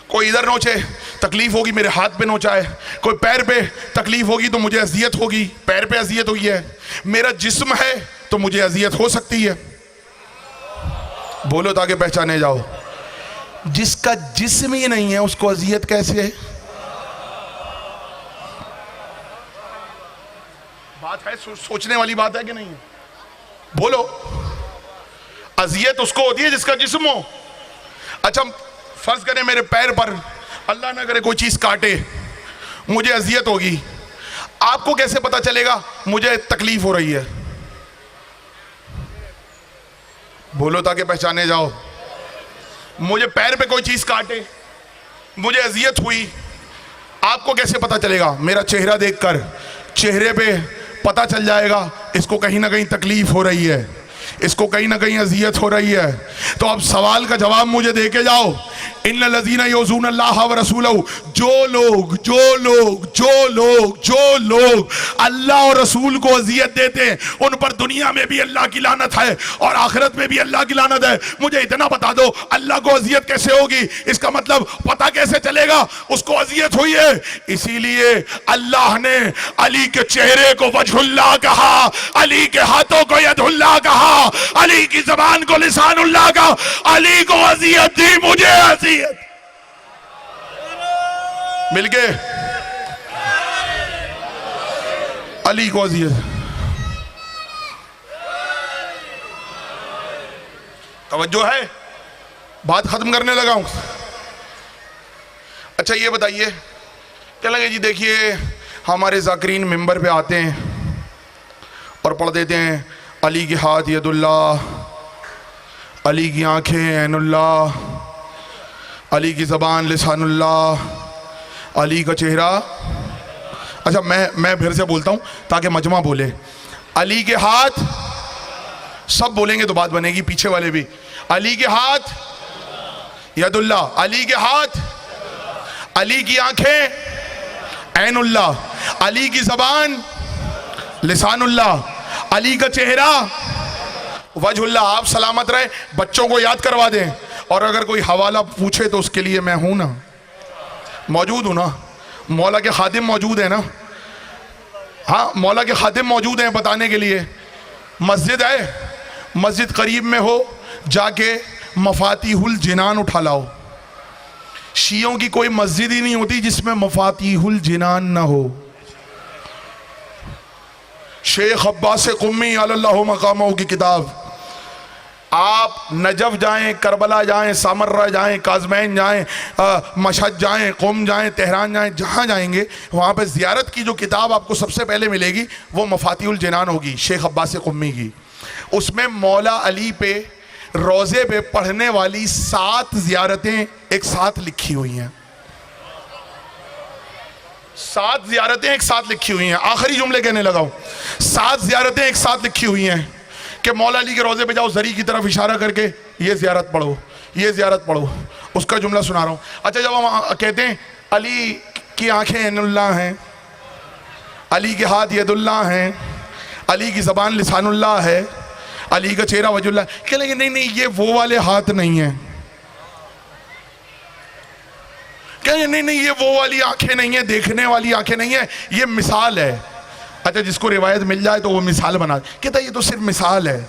Speaker 1: कोई इधर नोचे तकलीफ होगी, मेरे हाथ पे नोचा है। कोई पैर पे तकलीफ होगी तो मुझे अजियत होगी, पैर पे अजियत हुई है। मेरा जिस्म है तो मुझे अजियत हो सकती है। बोलो ताकि पहचाने जाओ। जिसका जिस्म ही नहीं है उसको अजियत कैसे है? बात है, सोचने वाली बात है कि नहीं? बोलो। अजियत उसको होती है जिसका जिस्म हो। अच्छा फर्ज करें मेरे पैर पर अल्लाह ना करे कोई चीज काटे, मुझे अजियत होगी। आपको कैसे पता चलेगा मुझे तकलीफ हो रही है? बोलो ताकि पहचाने जाओ। मुझे पैर पे कोई चीज काटे, मुझे अजियत हुई, आपको कैसे पता चलेगा? मेरा चेहरा देखकर चेहरे पे पता चल जाएगा इसको कहीं ना कहीं तकलीफ हो रही है, इसको कहीं ना कहीं अजियत हो रही है। तो अब सवाल का जवाब मुझे दे के जाओ। इन्नल्लज़ीना युज़ूनल्लाह व रसूलहू, जो लोग अल्लाह और रसूल को अजियत देते हैं उन पर दुनिया में भी अल्लाह की लानत है और आखिरत में भी अल्लाह की लानत है। मुझे इतना बता दो अल्लाह को अजियत कैसे होगी? इसका मतलब पता कैसे चलेगा उसको अजियत हुई है? इसीलिए अल्लाह ने अली के चेहरे को वजहुल्लाह कहा, अली के हाथों को यदुल्लाह कहा, अली की जबान को लिसानुल्लाह कहा। अली को अजियत दी, मुझे अजियत मिल गए। अली को अजियत। तवज्जो है, बात खत्म करने लगा हूं। अच्छा ये बताइए, क्या लगे जी देखिए हमारे ज़ाकिरीन मिंबर पे आते हैं और पढ़ देते हैं अली के हाथ यदुल्लाह, अली की आंखें ऐनुल्लाह, अली की ज़बान लिसानुल्लाह, अली का चेहरा। अच्छा मैं फिर से बोलता हूँ ताकि मजमा बोले। अली के हाथ, सब बोलेंगे तो बात बनेगी, पीछे वाले भी। अली के हाथ यदुल्लाह, अली के हाथ, अली की आंखें ऐनुल्लाह, अली की ज़बान लिसानुल्लाह, अली का चेहरा वजहुल्लाह। आप सलामत रहे, बच्चों को याद करवा दें। और अगर कोई हवाला पूछे तो उसके लिए मैं हूं ना, मौजूद हूं ना। मौला के खादिम मौजूद है ना, हाँ मौला के खादिम मौजूद हैं बताने के लिए। मस्जिद है, मस्जिद करीब में हो, जाके मफातिहुल जिनान उठा लाओ। शियों की कोई मस्जिद ही नहीं होती जिसमें मफातिहुल जिनान ना हो। शेख अब्बास कुम्मी अल्लाहु मकामहू की किताब, आप नजफ जाएं, करबला जाएं, सामर्रा जाएं, काज़मैन जाएं, मशहद जाएं, क़ुम जाएं, तेहरान जाएं, जहाँ जाएंगे वहाँ पे ज़ियारत की जो किताब आपको सबसे पहले मिलेगी वो मफातिहुल जिनान होगी, शेख अब्बास कुम्मी की। उसमें मौला अली पे रोज़े पे पढ़ने वाली 7 ज़ियारतें एक साथ लिखी हुई हैं। 7 ज़ियारतें एक साथ लिखी हुई हैं। आखिरी जुमले कहने लगा हूँ, 7 ज़ियारतें एक साथ लिखी हुई हैं कि मौला अली के रोज़े पे जाओ, ज़री की तरफ इशारा करके ये ज़ियारत पढ़ो, ये ज़ियारत पढ़ो। उसका जुमला सुना रहा हूँ। अच्छा, जब हम कहते हैं अली की आंखें ऐनुल्लाह हैं, अली के हाथ यदुल्लाह हैं, अली की ज़बान लिसानुल्लाह है, अली का चेहरा वजुल्लाह, कह लेंगे नहीं नहीं ये वो वाले हाथ नहीं है, कहेंगे नहीं नहीं ये वो वाली आंखें नहीं है, देखने वाली आंखें नहीं है, ये मिसाल है। अच्छा, जिसको रिवायत मिल जाए तो वो मिसाल बना, कहता ये तो सिर्फ मिसाल है,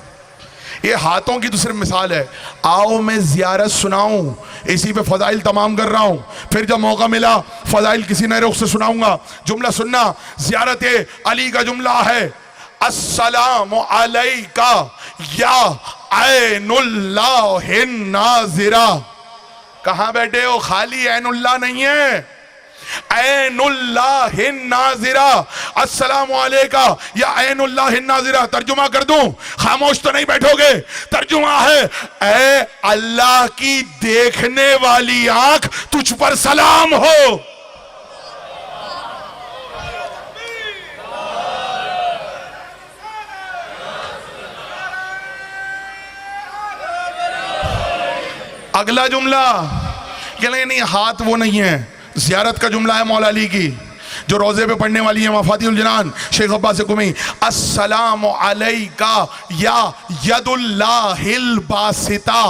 Speaker 1: ये हाथों की तो सिर्फ मिसाल है। आओ मैं ज़ियारत सुनाऊं, इसी पे फ़ज़ाइल तमाम कर रहा हूं, फिर जब मौका मिला फ़ज़ाइल किसी नए रुख से सुनाऊंगा। जुमला सुनना, ज़ियारत अली का जुमला है, अस्सलामु अलैका या ऐनुल्लाहिन नाज़िरा। कहाँ बैठे हो, खाली ऐनुल्लाह नहीं है, ऐनुल्लाहिन नाज़िरा। अस्सलामु अलैका या ऐनुल्लाहिन नाज़िरा। तर्जुमा कर दूं, खामोश तो नहीं बैठोगे। तर्जुमा है, ऐ अल्लाह की देखने वाली आंख, तुझ पर सलाम हो। अगला जुमला कह लेंगे नहीं हाथ वो नहीं है, ज़ियारत का जुमला है मौला अली की जो रोज़े पे पढ़ने वाली है, मफातिहुल जिनान, शेख अब्बास कुमी। अस्सलामु अलैका या यदुल्लाहिल बासिता,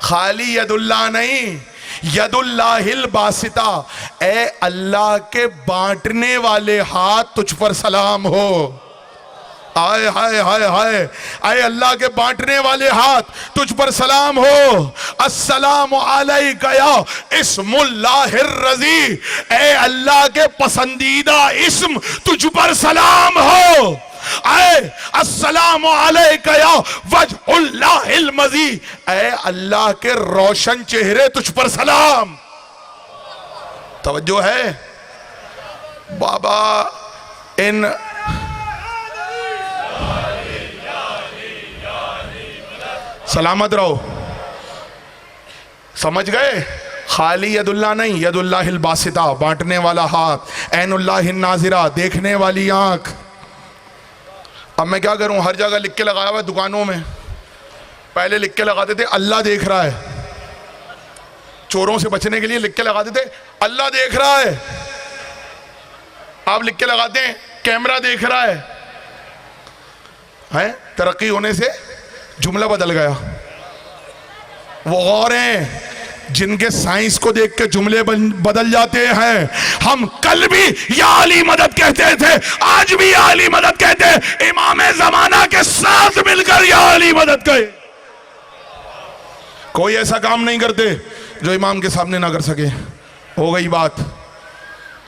Speaker 1: खाली यदुल्लाह नहीं, यदुल्लाहिल बासिता, ए अल्लाह के बांटने वाले हाथ तुझ पर सलाम हो। हाय हाय हाय हाय, आए अल्लाह के बांटने वाले हाथ तुझ पर सलाम हो। अस्सलामु अलैका या इस्मुल्लाहिर रज़ी, ए अल्लाह के पसंदीदा इस्म तुझ पर सलाम हो। आए अस्सलामु अलैका या वजहुल्लाहिल मज़ी, ए अल्लाह के रोशन चेहरे तुझ पर सलाम। तवज्जो है बाबा, इन सलामत रहो, समझ गए। खाली यदुल्ला नहीं, यदुल्लाहिल बासिता, बांटने वाला हाथ, ऐनुल्लाहिन नाज़िरा, देखने वाली आंख। अब मैं क्या करूं, हर जगह लिख के लगाया हुआ है दुकानों में। पहले लिख के लगाते थे अल्लाह देख रहा है, चोरों से बचने के लिए लिख के लगाते थे अल्लाह देख रहा है। आप लिख के लगाते हैं कैमरा देख रहा है। तरक्की होने से जुमला बदल गया। वो और हैं जिनके साइंस को देख के जुमले बदल जाते हैं। हम कल भी या अली मदद कहते थे, आज भी या अली मदद कहते हैं। इमाम जमाना के साथ मिलकर या अली मदद कहे। कोई ऐसा काम नहीं करते जो इमाम के सामने ना कर सके। हो गई बात।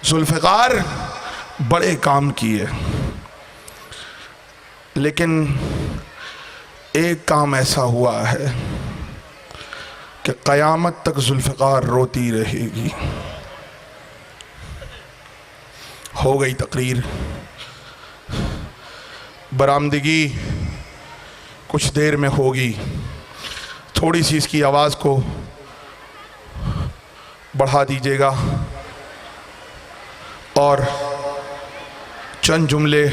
Speaker 1: जुल्फ़िकार बड़े काम किए, लेकिन एक काम ऐसा हुआ है कि क़यामत तक जुल्फ़िकार रोती रहेगी। हो गई तकरीर, बरामदगी कुछ देर में होगी। थोड़ी सी इसकी आवाज़ को बढ़ा दीजिएगा और चंद जुमले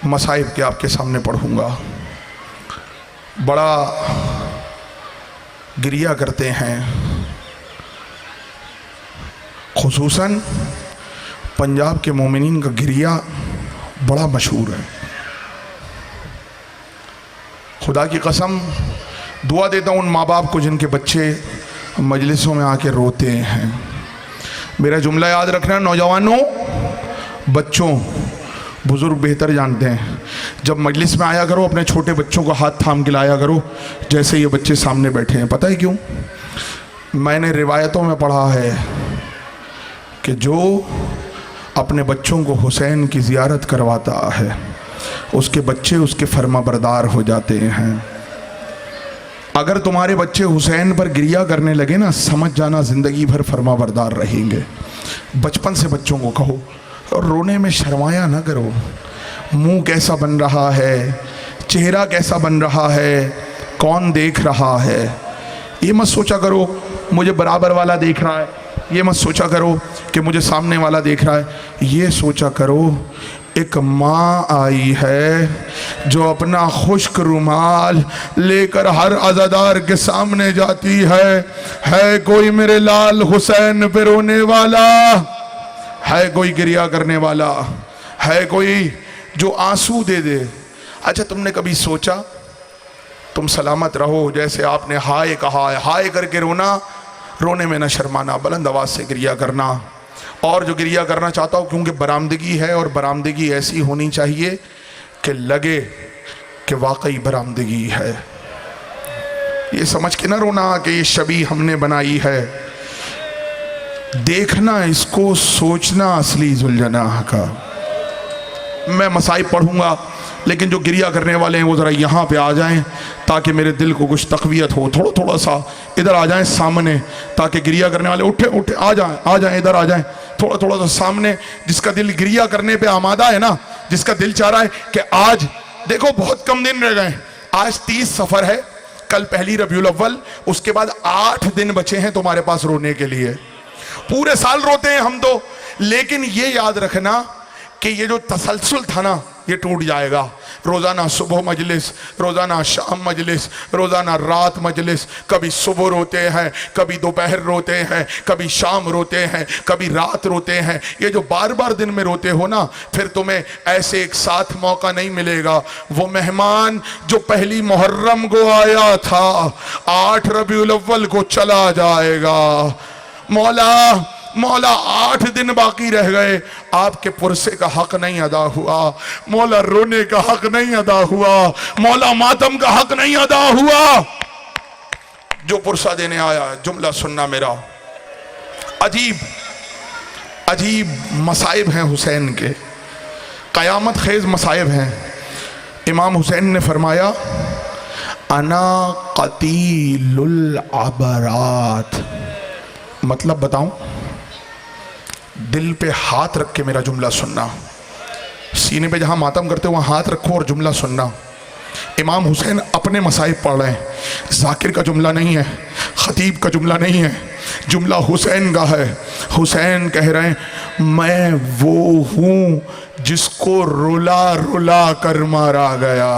Speaker 1: मसाइब के आपके सामने पढ़ूँगा। बड़ा गिरिया करते हैं, खुसूसन पंजाब के मोमिनीन का गिरिया बड़ा मशहूर है। खुदा की कसम दुआ देता हूँ उन माँ बाप को जिनके बच्चे मजलिसों में आके रोते हैं। मेरा जुमला याद रखना नौजवानों, बच्चों, बुज़ुर्ग बेहतर जानते हैं, जब मजलिस में आया करो अपने छोटे बच्चों को हाथ थाम के लाया करो जैसे ये बच्चे सामने बैठे हैं। पता है क्यों? मैंने रिवायतों में पढ़ा है कि जो अपने बच्चों को हुसैन की ज़ियारत करवाता है उसके बच्चे उसके फर्माबरदार हो जाते हैं। अगर तुम्हारे बच्चे हुसैन पर गिरिया करने लगे ना, समझ जाना ज़िंदगी भर फर्माबरदार रहेंगे। बचपन से बच्चों को कहो और रोने में शर्माया ना करो। मुंह कैसा बन रहा है, चेहरा कैसा बन रहा है, कौन देख रहा है, ये मत सोचा करो मुझे बराबर वाला देख रहा है, ये मत सोचा करो कि मुझे सामने वाला देख रहा है। ये सोचा करो एक माँ आई है जो अपना खुश्क रुमाल लेकर हर अज़ादार के सामने जाती है कोई मेरे लाल हुसैन पे रोने वाला, है कोई गिरिया करने वाला, है कोई जो आंसू दे दे। अच्छा, तुमने कभी सोचा, तुम सलामत रहो, जैसे आपने हाय कहा है, हाय करके रोना, रोने में न शर्माना, बुलंद आवाज़ से गिरिया करना। और जो गिरिया करना चाहता हूँ, क्योंकि बरामदगी है और बरामदगी ऐसी होनी चाहिए कि लगे कि वाकई बरामदगी है। ये समझ के ना रोना कि ये शबी हमने बनाई है, देखना इसको, सोचना असली जुल्जना का। मैं मसाइब पढ़ूंगा लेकिन जो गिरिया करने वाले हैं वो ज़रा यहाँ पे आ जाएं ताकि मेरे दिल को कुछ तक़वियत हो। थोड़ा सा इधर आ जाएं सामने, ताकि गिरिया करने वाले उठे आ जाएं इधर आ जाएं, थोड़ा सा सामने। जिसका दिल गिरिया करने पे आमादा है ना, जिसका दिल चाह रहा है कि आज देखो बहुत कम दिन रह गए, आज 30 सफ़र है, कल पहली रबीउल अव्वल, उसके बाद 8 दिन बचे हैं तुम्हारे पास रोने के लिए। पूरे साल रोते हैं हम तो, लेकिन ये याद रखना कि ये जो तसलसल था ना ये टूट जाएगा। रोज़ाना सुबह मजलिस, रोज़ाना शाम मजलिस, रोज़ाना रात मजलिस, कभी सुबह रोते हैं, कभी दोपहर रोते हैं, कभी शाम रोते हैं, कभी रात रोते हैं। ये जो बार बार दिन में रोते हो ना, फिर तुम्हें ऐसे एक साथ मौका नहीं मिलेगा। वो मेहमान जो पहली मुहर्रम को आया था 8 रबीउल अव्वल को चला जाएगा। मौला 8 दिन बाकी रह गए, आपके पुरसे का हक नहीं अदा हुआ, मौला रोने का हक नहीं अदा हुआ, मौला मातम का हक नहीं अदा हुआ। जो पुरसा देने आया, जुमला सुनना मेरा, अजीब मसाइब हैं हुसैन के, कयामत खेज मसाइब हैं। इमाम हुसैन ने फरमाया, अना कतीलुल अबरात। मतलब बताऊं, दिल पे हाथ रख के मेरा जुमला सुनना, सीने पे जहां मातम करते हो वहां हाथ रखो और जुमला सुनना। इमाम हुसैन अपने मसाइब पढ़ रहे हैं, जाकिर का जुमला नहीं है, खतीब का जुमला नहीं है, जुमला हुसैन का है। हुसैन कह रहे हैं, मैं वो हूं जिसको रुला रुला कर मारा गया।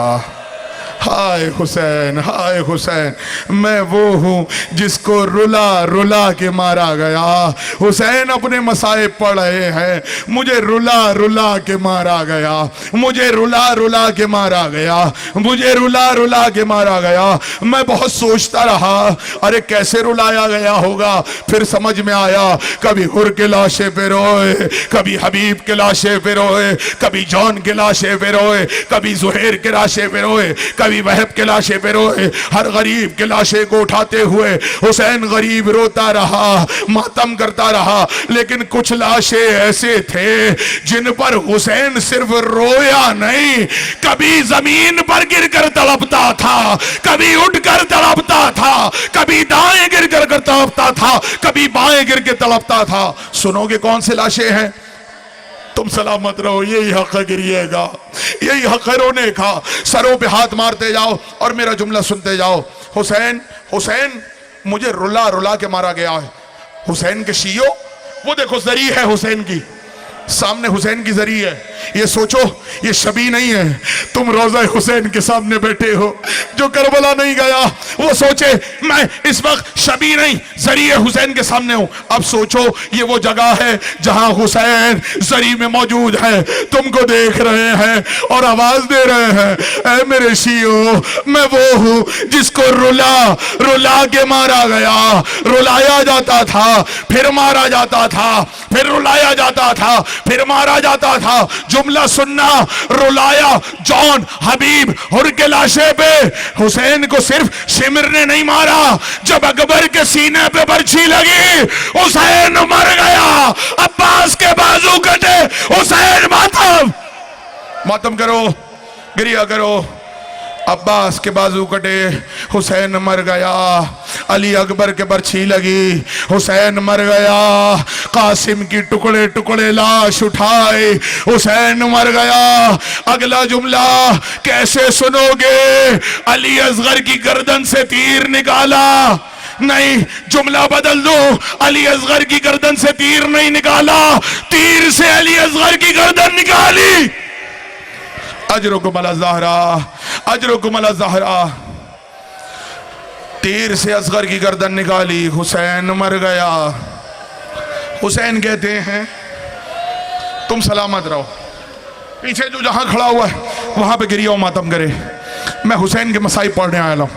Speaker 1: हाय हुसैन, हाय हुसैन, मैं वो हूँ जिसको रुला रुला के मारा गया। हुसैन अपने मसाइब पढ़ रहे हैं, मुझे रुला रुला के मारा गया, मुझे रुला रुला के मारा गया, मुझे रुला रुला के मारा गया। मैं बहुत सोचता रहा, अरे कैसे रुलाया गया होगा। फिर समझ में आया, कभी हुर के लाशे पे रोए, कभी हबीब के लाशे पे रोए, कभी जॉन के लाशे पे रोए, कभी जुहैर के लाशे पे रोए, कभी वहब के लाशे पे रोए। हर गरीब के लाशे को उठाते हुए हुसैन गरीब रोता रहा, मातम करता रहा। लेकिन कुछ लाशे ऐसे थे जिन पर हुसैन सिर्फ रोया नहीं, कभी जमीन पर गिरकर तड़पता था, कभी उठकर तड़पता था, कभी दाएं गिरकर तड़पता था, कभी बाएं गिर के तड़पता था। सुनोगे कौन से लाशे हैं? तुम सलामत रहो, यही हक है गिरिएगा, यही हक है रोने का। सरों पे हाथ मारते जाओ और मेरा जुमला सुनते जाओ। हुसैन, हुसैन मुझे रुला रुला के मारा गया है। हुसैन के शियो, वो देखो जरी है हुसैन की, सामने हुसैन की जरी है। ये सोचो ये शबी नहीं है, तुम रोज़ा हुसैन के सामने बैठे हो। जो करबला नहीं गया वो सोचे मैं इस वक्त शबी नहीं जरिए हुसैन के सामने हूं। अब सोचो ये वो जगह है जहां हुसैन जरी में मौजूद है, तुमको देख रहे हैं और आवाज दे रहे हैं, ऐ मेरे शियो मैं वो हूं जिसको रुला रुला के मारा गया। रुलाया जाता था, फिर मारा जाता था, फिर रुलाया जाता था, फिर मारा जाता था। जुमला सुनना, रुलाया जॉन हबीब हुर के लाशे पे। हुसैन को सिर्फ शिमर ने नहीं मारा, जब अकबर के सीने पे बर्छी लगी हुसैन मर गया। अब्बास के बाजू कटे, हुसैन मातम मातम करो, गिरिया करो। अब्बास के बाजू कटे, हुसैन मर गया। अली अकबर के बर्छी लगी, हुसैन मर गया। कासिम की टुकड़े टुकड़े लाश उठाए, हुसैन मर गया। अगला जुमला कैसे सुनोगे? अली असगर की गर्दन से तीर निकाला। नहीं, जुमला बदल दो, अली असगर की गर्दन से तीर नहीं निकाला, तीर से अली असगर की गर्दन निकाली। अजरुकुम अला ज़हरा, अजरुकुम अला ज़हरा। तीर से असगर की गर्दन निकाली, हुसैन मर गया। हुसैन कहते हैं तुम सलामत रहो, पीछे जो जहां खड़ा हुआ है वहां पे गिरिया मातम करे, मैं हुसैन के मसाइब पढ़ने आया हूं।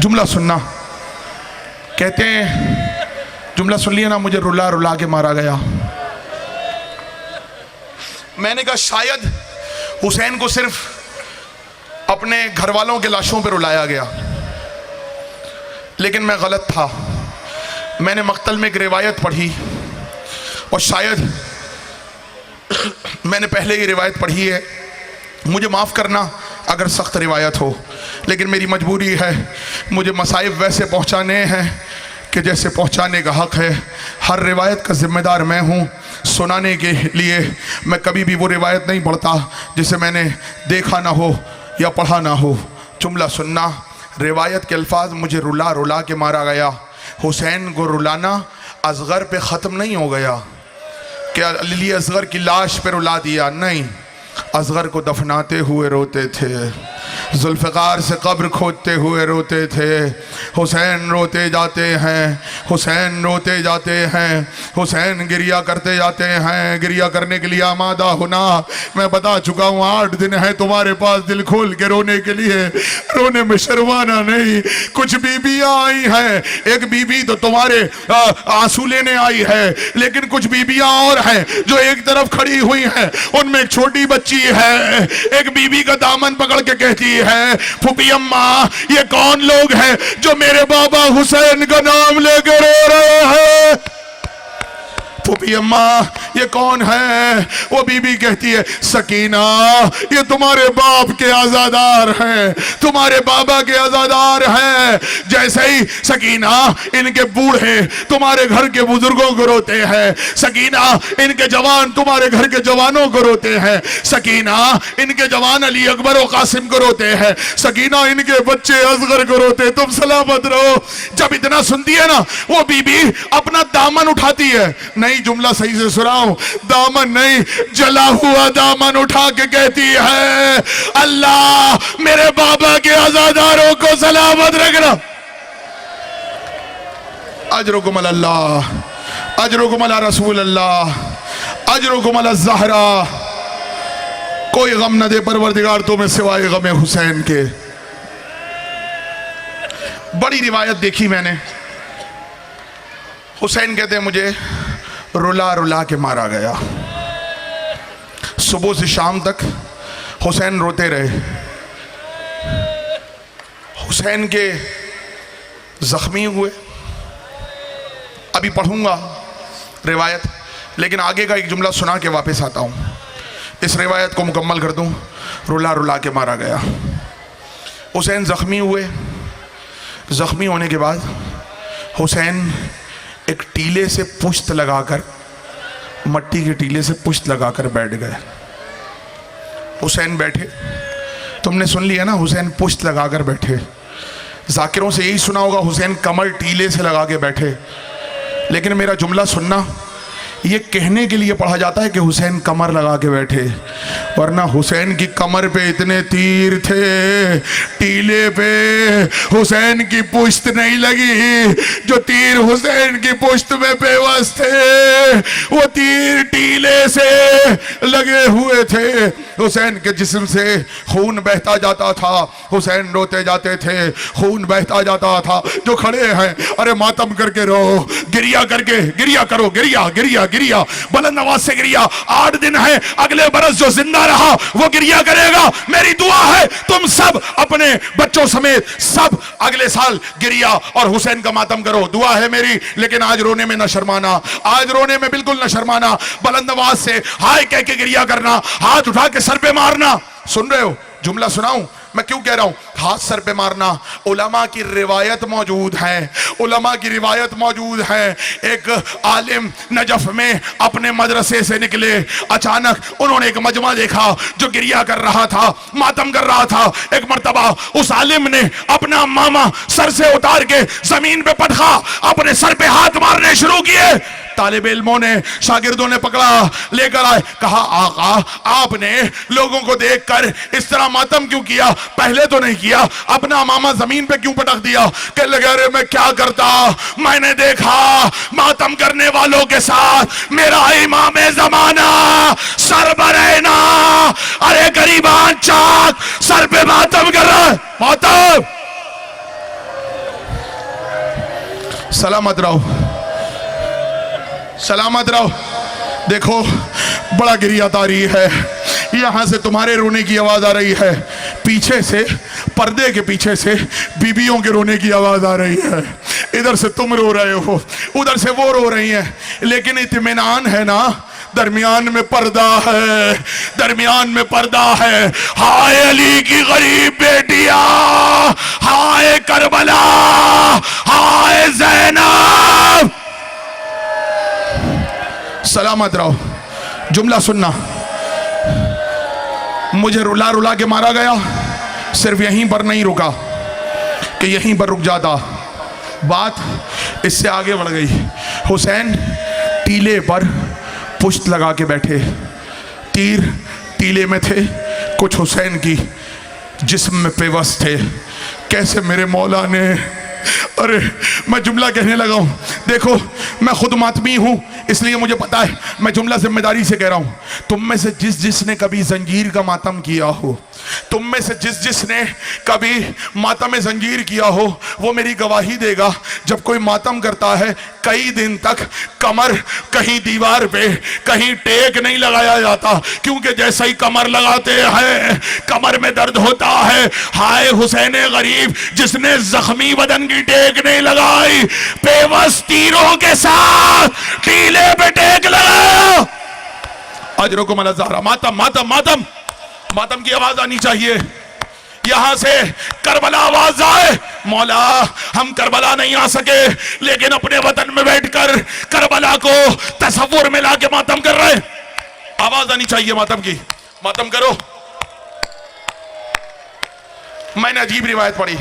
Speaker 1: जुमला सुनना। कहते हैं जुमला सुन लिया ना, मुझे रुला रुला के मारा गया। मैंने कहा शायद हुसैन को सिर्फ अपने घर वालों के लाशों पर रुलाया गया, लेकिन मैं गलत था। मैंने मक्तल में एक रिवायत पढ़ी और शायद मैंने पहले ही रिवायत पढ़ी है, मुझे माफ़ करना अगर सख्त रिवायत हो, लेकिन मेरी मजबूरी है। मुझे मसाइब वैसे पहुंचाने हैं कि जैसे पहुंचाने का हक है। हर रिवायत का जिम्मेदार मैं हूं, सुनाने के लिए मैं कभी भी वो रिवायत नहीं पढ़ता जिसे मैंने देखा ना हो या पढ़ा ना हो। जुमला सुनना। रिवायत के अल्फाज, मुझे रुला रुला के मारा गया। हुसैन को रुलाना असगर पे ख़त्म नहीं हो गया, क्या अली असगर की लाश पे रुला दिया? नहीं, असगर को दफनाते हुए रोते थे, जुल्फ़िकार से कब्र खोदते हुए रोते थे। हुसैन रोते जाते हैं, हुसैन रोते जाते हैं, हुसैन गिरिया करते जाते हैं। गिरिया करने के लिए आमादा होना। मैं बता चुका हूँ 8 दिन है तुम्हारे पास दिल खोल के रोने के लिए, रोने में शर्माना नहीं। कुछ बीबियाँ आई हैं, एक बीबी तो तुम्हारे आंसू लेने आई है, लेकिन कुछ बीबियाँ और हैं जो एक तरफ खड़ी हुई हैं, उनमें एक छोटी बच्ची है। एक बीबी का दामन पकड़ के कहती है, फूफी अम्मा ये कौन लोग हैं जो मेरे बाबा हुसैन का नाम लेकर रो रहे हैं? फूफी अम्मा ये कौन है? वो बीबी कहती है, सकीना ये तुम्हारे बाप के आजादार हैं, तुम्हारे बाबा के आजादार हैं। जैसे ही सकीना इनके बूढ़े तुम्हारे घर के बुजुर्गों को रोते हैं, सकीना इनके जवान तुम्हारे घर के जवानों को रोते हैं, सकीना इनके जवान अली अकबर और कासिम को रोते हैं, सकीना इनके बच्चे असगर को रोते, तुम सलामत रहो। जब इतना सुनती है ना, वो बीबी अपना दामन उठाती है। नहीं, जुमला सही से सुनाओ, दामन नहीं, जला हुआ दामन उठा के कहती है, अल्लाह मेरे बाबा के आजादारों को सलामत रखना। अजरुकुम अल्लाह, अजरुकुम अला रसूल अल्लाह, अजरुकुम अला ज़हरा। कोई गम न दे परवरदिगार तुम्हें सिवाय गमे हुसैन के। बड़ी रिवायत देखी मैंने। हुसैन कहते हैं मुझे रुला रुला के मारा गया। सुबह से शाम तक हुसैन रोते रहे। हुसैन के जख्मी हुए, अभी पढ़ूंगा रिवायत, लेकिन आगे का एक जुमला सुना के वापस आता हूँ, इस रिवायत को मुकम्मल कर दूँ। रुला रुला के मारा गया। हुसैन जख्मी हुए। जख्मी होने के बाद हुसैन एक टीले से पुश्त लगाकर, मट्टी के टीले से पुश्त लगाकर बैठ गए। हुसैन बैठे, तुमने सुन लिया ना, हुसैन पुश्त लगाकर बैठे। जाकिरों से यही सुना होगा, हुसैन कमर टीले से लगा के बैठे। लेकिन मेरा जुमला सुनना, ये कहने के लिए पढ़ा जाता है कि हुसैन कमर लगा के बैठे, वरना हुसैन की कमर पे इतने तीर थे, टीले पे हुसैन की पुश्त नहीं लगी, जो तीर हुसैन की पुश्त में बेबस थे वो तीर टीले से लगे हुए थे। हुसैन के जिस्म से खून बहता जाता था, हुसैन रोते जाते थे, खून बहता जाता था। जो खड़े हैं, अरे मातम करके रहो, गिरिया करके, गिरिया करो, गिरिया गिरिया गिरिया, बुलंद आवाज से गिरिया। 8 दिन है, अगले बरस जो जिंदा रहा वो गिरिया करेगा। मेरी दुआ है तुम सब अपने बच्चों समेत सब अगले साल गिरिया और हुसैन का मातम करो, दुआ है मेरी। लेकिन आज रोने में न शर्माना, आज रोने में बिल्कुल न शर्माना, बुलंद आवाज से हाय कह के गिरिया करना, हाथ उठा के सर पे मारना। सुन रहे हो? जुमला सुनाऊं? मैं क्यों कह रहा हूं हाथ सर पे मारना? उलमा की रिवायत मौजूद है, उलमा की रिवायत मौजूद है। एक आलिम नजफ में अपने मदरसे से निकले, अचानक उन्होंने एक मजमा देखा जो गिरिया कर रहा था, मातम कर रहा था। एक मर्तबा उस आलिम ने अपना मामा सर से उतार के जमीन पे पटका, अपने सर पे हाथ मारने शुरू किए। तालिब इल्मों ने, शागिर्दों ने पकड़ा, लेकर आए, कहा आका आपने लोगों को देखकर इस तरह मातम क्यों किया? पहले तो नहीं किया, अपना मामा जमीन पे क्यों पटक दिया? कहने लगे अरे मैं क्या करता, मैंने देखा मातम करने वालों के साथ मेरा इमाम जमाना सरबरैना, अरे गरीबान चाक सर पे मातम कर रहा है। मातम, सलामत रहो, सलामत रहो। देखो बड़ा गिरिया तारी है, यहां से तुम्हारे रोने की आवाज आ रही है, पीछे से पर्दे के पीछे से बीबियों के रोने की आवाज आ रही है। इधर से तुम रो रहे हो, उधर से वो रो रही हैं, लेकिन इत्मीनान है ना, दरमियान में पर्दा है, दरमियान में पर्दा है। हाय अली की गरीब बेटिया, हाय करबला, हाय ज़ैनब, सलामत रहो। जुमला सुनना, मुझे रुला रुला के मारा गया, सिर्फ यहीं पर नहीं रुका कि यहीं पर रुक जाता, बात इससे आगे बढ़ गई। हुसैन टीले पर पुश्त लगा के बैठे, तीर टीले में थे, कुछ हुसैन की जिस्म में पेवस थे। कैसे मेरे मौला ने, अरे मैं जुमला कहने लगा हूं, देखो मैं खुद मातमी हूं इसलिए मुझे पता है, मैं जुमला जिम्मेदारी से कह रहा हूं। तुम में से जिस जिसने कभी जंजीर का मातम किया हो, तुम में से जिस जिसने कभी मातम जंजीर किया हो, वो मेरी गवाही देगा। जब कोई मातम करता है कई दिन तक कमर कहीं दीवार पे कहीं टेक नहीं लगाया जाता, क्योंकि जैसा ही कमर लगाते हैं कमर में दर्द होता है। हाय हुसैन गरीब जिसने जख्मी बदन की टेक नहीं लगाई, बेबस तीरों के साथ टीले पे टेक लगाया। अजरुकुम अला ज़हरा, मातम मातम मातम, मातम की आवाज आनी चाहिए, यहां से करबला आवाज आए। मौला हम करबला नहीं आ सके, लेकिन अपने वतन में बैठकर करबला को तसव्वुर में लाके मातम कर रहे, आवाज आनी चाहिए मातम की, मातम करो। मैंने अजीब रिवायत पढ़ी,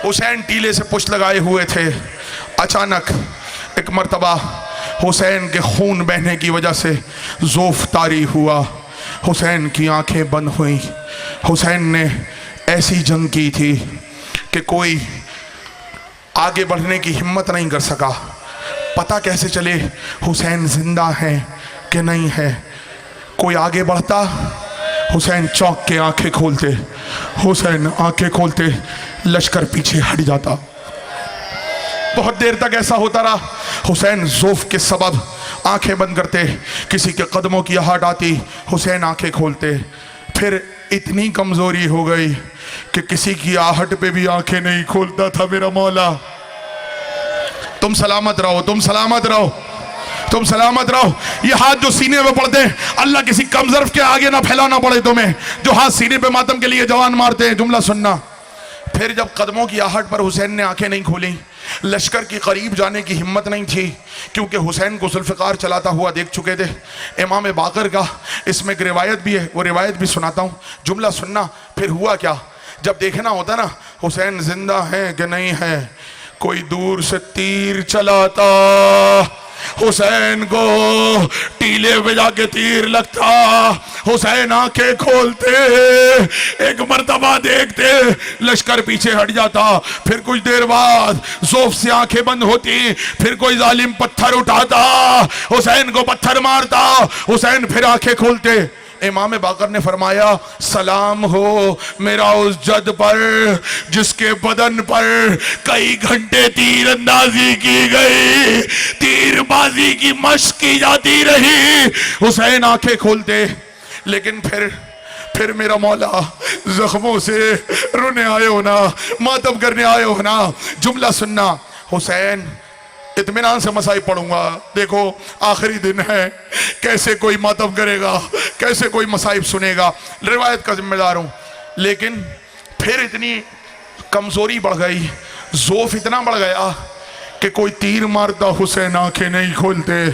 Speaker 1: हुसैन टीले से पुश्त लगाए हुए थे, अचानक एक मर्तबा हुसैन के खून बहने की वजह से ज़ोफ़ तारी हुआ, हुसैन की आंखें बंद हुई। हुसैन ने ऐसी जंग की थी कि कोई आगे बढ़ने की हिम्मत नहीं कर सका। पता कैसे चले हुसैन जिंदा है कि नहीं है? कोई आगे बढ़ता, हुसैन चौंक के आंखें खोलते, हुसैन आंखें खोलते, लश्कर पीछे हट जाता। बहुत देर तक ऐसा होता रहा। हुसैन ज़ोफ़ के सबब आंखें बंद करते, किसी के कदमों की आहट आती, हुसैन आंखें खोलते। फिर इतनी कमज़ोरी हो गई कि किसी की आहट पे भी आंखें नहीं खोलता था मेरा मौला। तुम सलामत रहो, तुम सलामत रहो, तुम सलामत रहो। ये हाथ जो सीने में पड़ते हैं, अल्लाह किसी कमज़र्फ के आगे ना फैलाना पड़े तुम्हें, जो हाथ सीने पे मातम के लिए जवान मारते हैं। जुमला सुनना, फिर जब कदमों की आहट पर हुसैन ने आंखें नहीं खोली, लश्कर के करीब जाने की हिम्मत नहीं थी, क्योंकि हुसैन को जुल्फ़िकार चलाता हुआ देख चुके थे। इमाम बाकर का इसमें एक रिवायत भी है, वो रिवायत भी सुनाता हूँ, जुमला सुनना। फिर हुआ क्या, जब देखना होता ना हुसैन जिंदा है कि नहीं है, कोई दूर से तीर चलाता, हुसैन को टीले पे जाके तीर लगता। हुसैन आंखें खोलते, एक मर्तबा देखते, लश्कर पीछे हट जाता। फिर कुछ देर बाद ज़ौफ़ से आंखें बंद होती, फिर कोई जालिम पत्थर उठाता, हुसैन को पत्थर मारता। हुसैन फिर आंखें खोलते। इमाम बाकर ने फरमाया, सलाम हो मेरा उस जद पर जिसके बदन पर कई घंटे तीरंदाजी की गई, तीरबाजी की मश्क की जाती रही। हुसैन आंखें खोलते, लेकिन फिर मेरा मौला जख्मों से रोने आए हो ना, मातम करने आए हो ना। जुमला सुनना, हुसैन इत्मीनान से मसाइब पढ़ूंगा। देखो आखिरी दिन है, कैसे कोई मातम करेगा, कैसे कोई मसाइब सुनेगा, रिवायत का जिम्मेदार हूं। लेकिन फिर इतनी कमजोरी बढ़ गई, ज़ौफ़ इतना बढ़ गया कि कोई तीर मारता हुसैन आंखें नहीं खोलते,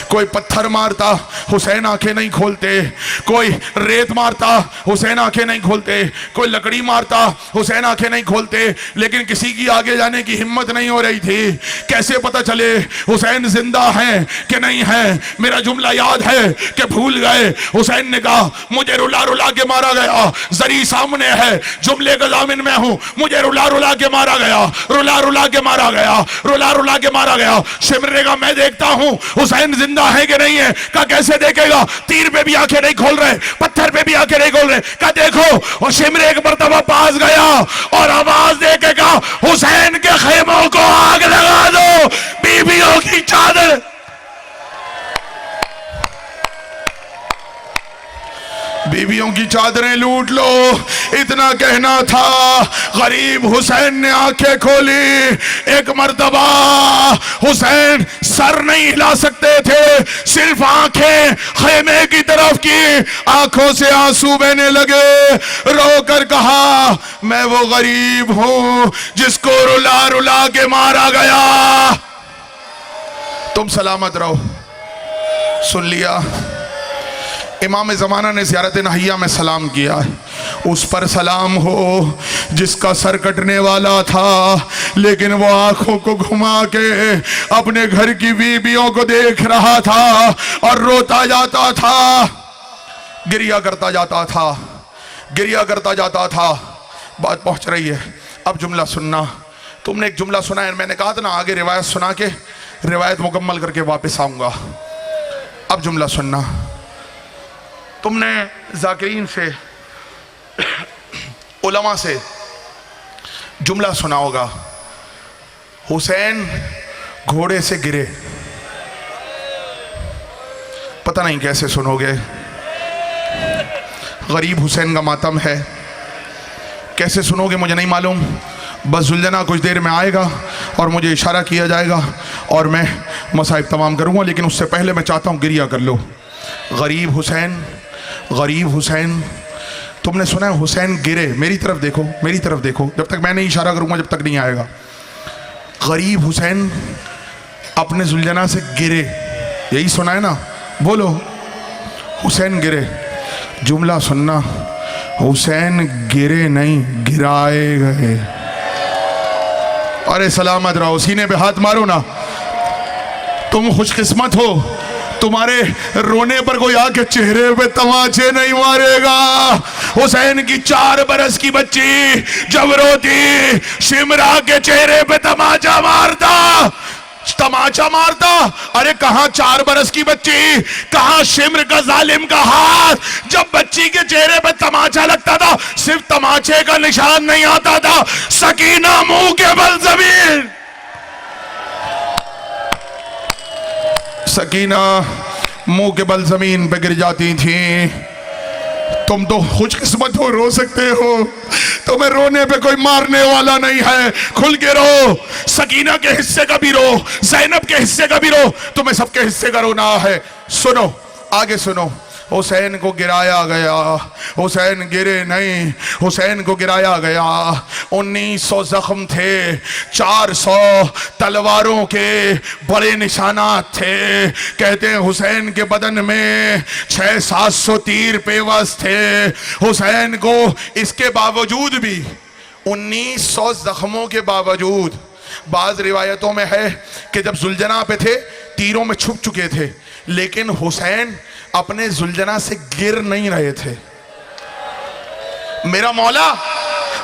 Speaker 1: कोई पत्थर मारता हुसैन आंखें नहीं खोलते, कोई रेत मारता हुसैन आंखें नहीं खोलते, कोई लकड़ी मारता हुसैन आंखें नहीं खोलते। लेकिन किसी की आगे जाने की हिम्मत नहीं हो रही थी। कैसे पता चले हुसैन जिंदा हैं कि नहीं है? मेरा जुमला याद है कि भूल गए। हुसैन ने कहा, मुझे रुला रुला के मारा गया, जरी सामने है, जुमले का जामिन मैं हूं, मुझे रुला रुला के मारा गया, रुला रुला के मारा गया, रुला के मारा गया। शिमरे का मैं देखता हूं हुसैन जिंदा है कि नहीं है। का कैसे देखेगा? तीर पे भी आंखें नहीं खोल रहे, पत्थर पे भी आंखें नहीं खोल रहे। का देखो। और शिमरे एक मर्तबा पास गया और आवाज दे के कहा, हुसैन के खेमों को आग लगा दो, बीबियों की चादर। बीबियों की चादरें लूट लो, इतना कहना था। गरीब हुसैन ने आंखें खोली। एक मर्तबा हुसैन सर नहीं हिला सकते थे, सिर्फ आंखें खेमे की तरफ की, आंखों से आंसू बहने लगे। रोकर कहा, मैं वो गरीब हूं जिसको रुला रुला के मारा गया। तुम सलामत रहो। सुन लिया, इमाम ज़माना ने ज़ियारत नहिया में सलाम किया। उस पर सलाम हो जिसका सर कटने वाला था, लेकिन वो आंखों को घुमा के अपने घर की बीबियों को देख रहा था और रोता जाता था, गिरिया करता जाता था, गिरिया करता जाता था। बात पहुंच रही है। अब जुमला सुनना। तुमने एक जुमला सुना है, मैंने कहा था ना आगे रिवायत सुना के रिवायत मुकम्मल करके वापस आऊंगा। अब जुमला सुनना। तुमने जाकिरीन से, उलमा से जुमला सुना होगा, हुसैन घोड़े से गिरे। पता नहीं कैसे सुनोगे, गरीब हुसैन का मातम है, कैसे सुनोगे मुझे नहीं मालूम। बस जुलझना कुछ देर में आएगा और मुझे इशारा किया जाएगा और मैं मसाइब तमाम करूँगा। लेकिन उससे पहले मैं चाहता हूँ गिरिया कर लो। गरीब हुसैन, गरीब हुसैन। तुमने सुना है हुसैन गिरे। मेरी तरफ देखो, मेरी तरफ देखो, जब तक मैं नहीं इशारा करूंगा जब तक नहीं आएगा। गरीब हुसैन अपने जुलझना से गिरे, यही सुना है ना? बोलो, हुसैन गिरे। जुमला सुनना, हुसैन गिरे नहीं, गिराए गए। अरे सलामत रहो, सीने पे हाथ मारो ना। तुम खुशकिस्मत हो, तुम्हारे रोने पर कोई आके चेहरे पे तमाचे नहीं मारेगा। हुसैन की 4 बरस की बच्ची जब रोती, शिमरा के चेहरे पे तमाचा मारता, तमाचा मारता। अरे कहां 4 बरस की बच्ची, कहां शिम्र का जालिम का हाथ। जब बच्ची के चेहरे पे तमाचा लगता था, सिर्फ तमाचे का निशान नहीं आता था, सकीना मुंह के बल जमीन, सकीना मुंह के बल जमीन पे गिर जाती थी। तुम तो खुशकिस्मत हो, रो सकते हो, तुम्हें रोने पे कोई मारने वाला नहीं है। खुल के रो, सकीना के हिस्से का भी रो, ज़ैनब के हिस्से का भी रो, तुम्हें सबके हिस्से का रोना है। सुनो, आगे सुनो। हुसैन को गिराया गया, हुसैन गिरे नहीं, हुसैन को गिराया गया। 1900 जख्म थे, 400 तलवारों के बड़े निशानात थे। कहते हैं हुसैन के बदन में 600-700 तीर पेवस थे। हुसैन को इसके बावजूद भी, 1900 जख्मों के बावजूद, बाज़ रिवायतों में है कि जब जुलजना पे थे तीरों में छुप चुके थे, लेकिन हुसैन अपने जुलजना से गिर नहीं रहे थे। मेरा मौला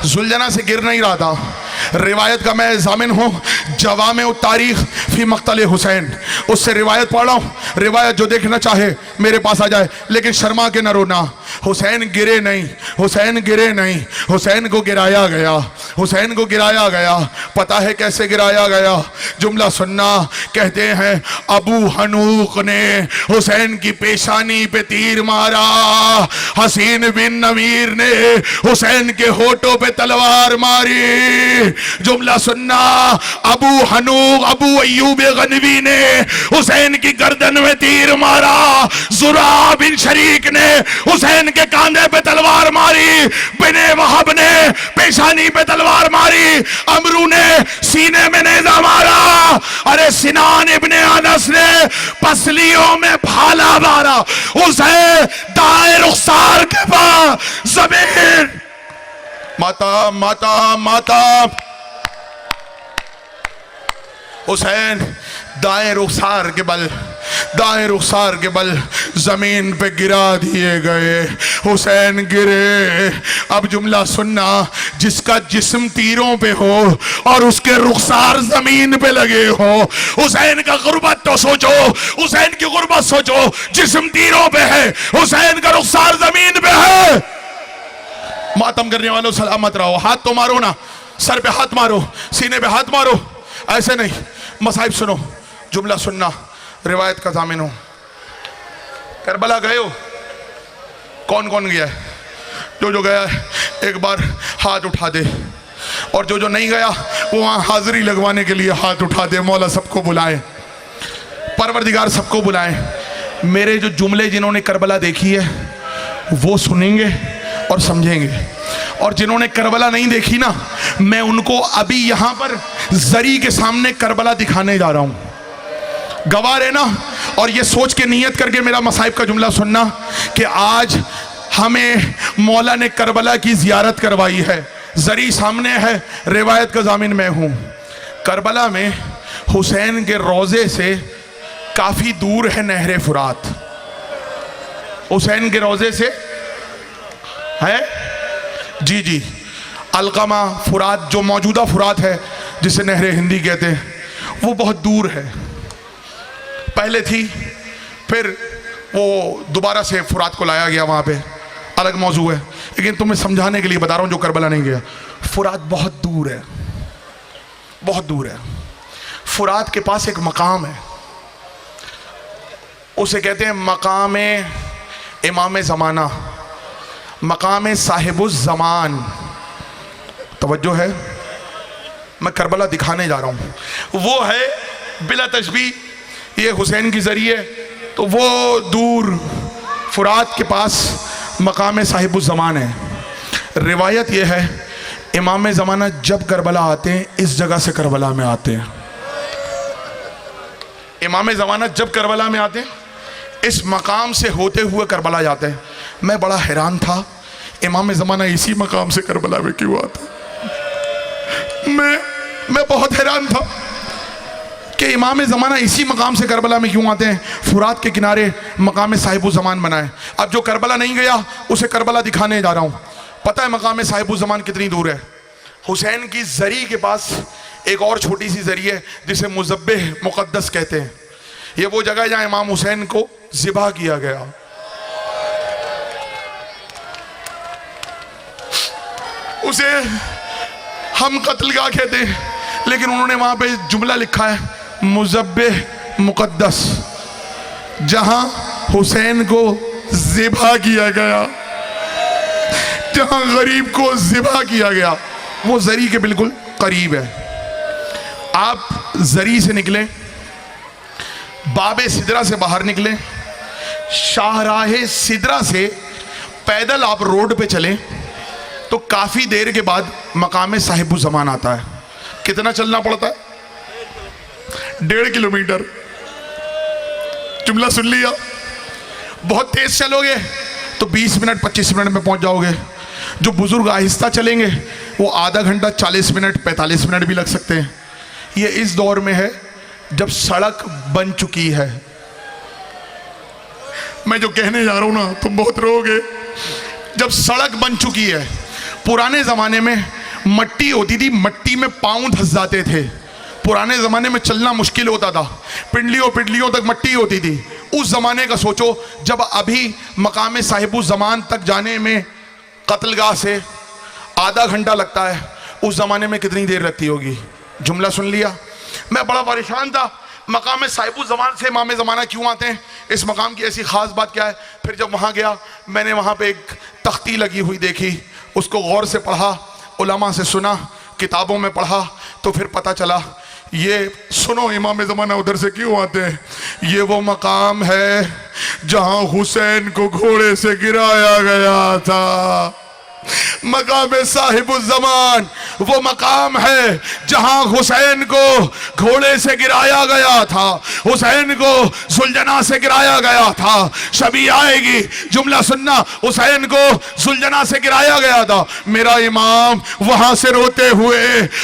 Speaker 1: जुलजना से गिर नहीं रहा था। रिवायत का मैं जामिन हूँ, जवामे तारीख फी मक्तल हुसैन, उससे रिवायत पढ़ रहा हूँ। रिवायत जो देखना चाहे मेरे पास आ जाए, लेकिन शर्मा के न रोना। हुसैन गिरे नहीं, हुसैन गिरे नहीं, हुसैन को गिराया गया, हुसैन को गिराया गया। पता है कैसे गिराया गया? जुमला सुनना। कहते हैं अबू हनूक ने हुसैन की पेशानी पे तीर मारा, हसीन बिन नमीर ने हुसैन के होठों पे तलवार मारी। जुमला सुनना। अबू हनूक अबू अय्यूब गनवी ने हुसैन की गर्दन में तीर मारा, जुरा बिन शरीक ने हुसैन के कांधे पे तलवार मारी, बिने वहब ने पेशानी पे तलवार मारी, अमरू ने सीने में नेजा मारा, अरे सिनान इब्ने अनस ने पसलियों में भाला मारा। हुसैन दाए रुखसार के पास जमीन माता माता माता हुसैन दाएं रुखसार के बल, दाएं रुखसार के बल जमीन पे गिरा दिए गए। हुसैन गिरे। अब जुमला सुनना। जिसका जिस्म तीरों पे हो और उसके रुखसार जमीन पे लगे हो, हुसैन का गुर्बत तो सोचो, हुसैन की गुर्बत सोचो। जिस्म तीरों पे है, हुसैन का रुखसार जमीन पे है। मातम करने वालों सलामत रहो। हाथ तो मारो ना, सर पे हाथ मारो, सीने पे हाथ मारो, ऐसे नहीं। मसाइब सुनो, जुमला सुनना, रिवायत का जामिन हो। करबला गए हो? कौन कौन गया है? जो जो गया है एक बार हाथ उठा दे, और जो जो नहीं गया वो वहां हाजिरी लगवाने के लिए हाथ उठा दे। मौला सबको बुलाए, परवरदिगार सबको बुलाए। मेरे जो जुमले जिन्होंने करबला देखी है वो सुनेंगे और समझेंगे, और जिन्होंने करबला नहीं देखी ना, मैं उनको अभी यहां पर जरी के सामने करबला दिखाने जा रहा हूं। गवाह रहना और ये सोच के नियत करके मेरा मसाइब का जुमला सुनना कि आज हमें मौला ने करबला की जियारत करवाई है। जरी सामने है, रिवायत का जामिन मैं हूं। करबला में हुसैन के रोजे से काफी दूर है नहरे फुरात। हुसैन के रोजे से है जी जी अलकमा फुरात, जो मौजूदा फुरात है जिसे नहरे हिंदी कहते हैं, वो बहुत दूर है। पहले थी, फिर वो दोबारा से फुरात को लाया गया, वहाँ पे अलग मौजू है। लेकिन तुम्हें समझाने के लिए बता रहा हूँ जो करबला नहीं गया। फुरात बहुत दूर है, बहुत दूर है। फुरात के पास एक मकाम है, उसे कहते हैं मकाम इमाम ज़माना, मकाम साहिबुज़ ज़मान। तवज्जो है, मैं करबला दिखाने जा रहा हूँ। वो है बिला तशबीह, ये हुसैन की जरिए, तो वो दूर फुरात के पास मकाम साहिबुज़ ज़मान है। रिवायत ये है इमाम ज़माना जब करबला आते हैं इस जगह से करबला में आते हैं। इमाम ज़माना जब करबला में आते हैं इस मकाम से होते हुए करबला जाते हैं। मैं बड़ा हैरान था, इमाम ज़माना इसी मकाम से करबला में क्यों आता? मैं बहुत हैरान था कि इमाम ज़माना इसी मकाम से करबला में क्यों आते हैं। फुरात के किनारे मकाम साहिबुज़ ज़मान बनाए। अब जो करबला नहीं गया उसे करबला दिखाने जा रहा हूँ। पता है मकाम साहिबुज़ ज़मान कितनी दूर है? हुसैन की जरी के पास एक और छोटी सी जरी है जिसे मुज़ब्बिह मुक़द्दस कहते हैं। ये वो जगह है जहाँ इमाम हुसैन को ज़िबा किया गया। उसे हम कत्लगाह कहते हैं, लेकिन उन्होंने वहां पे जुमला लिखा है मुज़ब्बिह मुक़द्दस, जहां हुसैन को ज़िबा किया गया, जहां गरीब को ज़िबा किया गया। वो जरी के बिल्कुल करीब है। आप जरी से निकले, बाबे सिदरा से बाहर निकले, शाहराहे सिदरा से पैदल आप रोड पे चलें तो काफी देर के बाद मकाम साहिबुज़ ज़मान आता है। कितना चलना पड़ता है? 1.5 किलोमीटर। जुमला सुन लिया। बहुत तेज चलोगे तो 20 मिनट 25 मिनट में पहुंच जाओगे। जो बुजुर्ग आहिस्ता चलेंगे वो आधा घंटा 40 मिनट 45 मिनट भी लग सकते हैं। ये इस दौर में है जब सड़क बन चुकी है। मैं जो कहने जा रहा हूं ना तुम बहुत रोगे। जब सड़क बन चुकी है, पुराने जमाने में मट्टी होती थी, मट्टी में पांव धस जाते थे, पुराने ज़माने में चलना मुश्किल होता था, पिंडलियों तक मट्टी होती थी। उस ज़माने का सोचो, जब अभी मकाम साहिबुज़ ज़मान तक जाने में कत्लगाह से आधा घंटा लगता है, उस ज़माने में कितनी देर लगती होगी? जुमला सुन लिया। मैं बड़ा परेशान था, मकाम साहिबुज़ ज़मान से इमाम ज़माना क्यों आते हैं, इस मकाम की ऐसी ख़ास बात क्या है। फिर जब वहाँ गया, मैंने वहाँ पे एक तख्ती लगी हुई देखी, उसको गौर से पढ़ा, उलमा से सुना, किताबों में पढ़ा, तो फिर पता चला ये सुनो इमाम ज़माना उधर से क्यों आते हैं। ये वो मकाम है जहां हुसैन को घोड़े से गिराया गया था। मकाम साहिबुज़ ज़मान वो मकाम है जहां हुसैन को घोड़े से गिराया गया था, हुसैन को सुलझना से गिराया गया था। शबी आएगी, जुमला सुनना, हुसैन को सुलझना से गिराया गया था। मेरा इमाम वहां से रोते हुए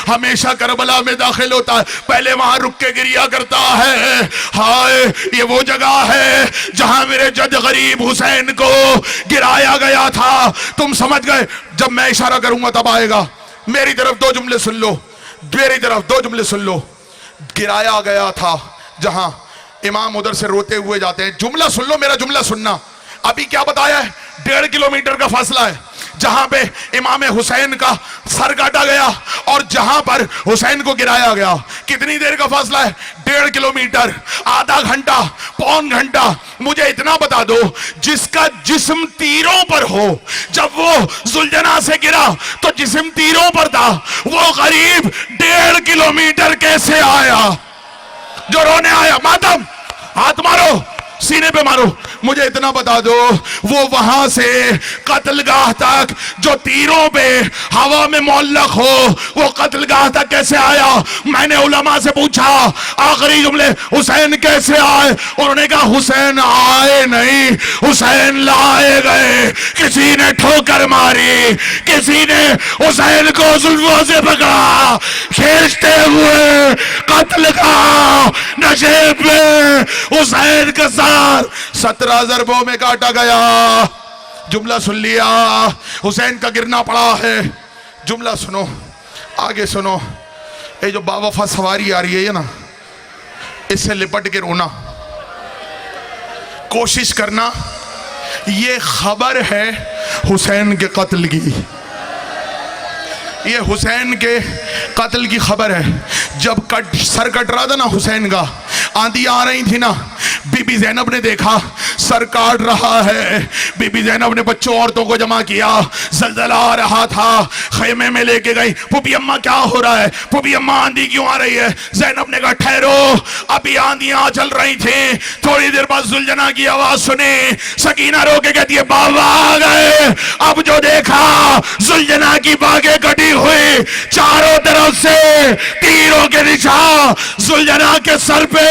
Speaker 1: हमेशा करबला में दाखिल होता है, पहले वहां रुक के गिरिया करता है, हाय ये वो जगह है जहां मेरे जद गरीब हुसैन को गिराया गया था। तुम समझ गए, जब मैं इशारा करूंगा तब आएगा। मेरी तरफ दो जुमले सुन लो, मेरी तरफ दो जुमले सुन लो। गिराया गया था जहां, इमाम उधर से रोते हुए जाते हैं। जुमला सुन लो, मेरा जुमला सुनना। अभी क्या बताया है, 1.5 किलोमीटर का फासला है जहां पे इमाम हुसैन का सर काटा गया और जहां पर हुसैन को गिराया गया। कितनी देर का फासला है? 1.5 किलोमीटर, आधा घंटा, पौन घंटा। मुझे इतना बता दो, जिसका जिस्म तीरों पर हो, जब वो सुलझना से गिरा तो जिस्म तीरों पर था, वो करीब 1.5 किलोमीटर कैसे आया? जो रोने आया, मातम, हाथ मारो, सीने पे मारो। मुझे इतना बता दो, वो वहां से कत्लगाह तक जो तीरों पे हवा में मुअल्लक हो, वो कत्लगाह तक कैसे आया? मैंने उलमा से पूछा, आखिरी जुमले, हुसैन कैसे आए? उन्होंने कहा हुसैन आए नहीं, हुसैन लाए गए। किसी ने ठोकर मारी, किसी ने हुसैन को जुल्फों से पकड़ा, खींचते हुए कत्लगाह नशेब में हुसैन का 17 ज़रबों में काटा गया। जुमला सुन लिया, हुसैन का गिरना पड़ा है। जुमला सुनो, आगे सुनो। ये जो बावफा सवारी आ रही है ना, इससे लिपट के रोना, कोशिश करना। ये खबर है हुसैन के कत्ल की, ये हुसैन के कत्ल की खबर है। जब सर कट रहा था ना हुसैन का, आंधी आ रही थी ना, बीबी ज़ैनब ने देखा सर काट रहा है। बीबी ज़ैनब ने बच्चों औरतों को जमा किया, जलजला आ रहा था, खेमे में लेके गई। फूफी अम्मा क्या हो रहा है? फूफी अम्मा आंधी क्यों आ रही है? ज़ैनब ने कहा ठहरो, अभी आंधियां चल रही थी। थोड़ी देर बाद सुलझना की आवाज सुनी, सकीना रो के कहती है बाबा आ गए। अब जो देखा, सुलझना की बागें कटी हुई, चारों तरफ से तीरों के निशान सुलझना के सर पे,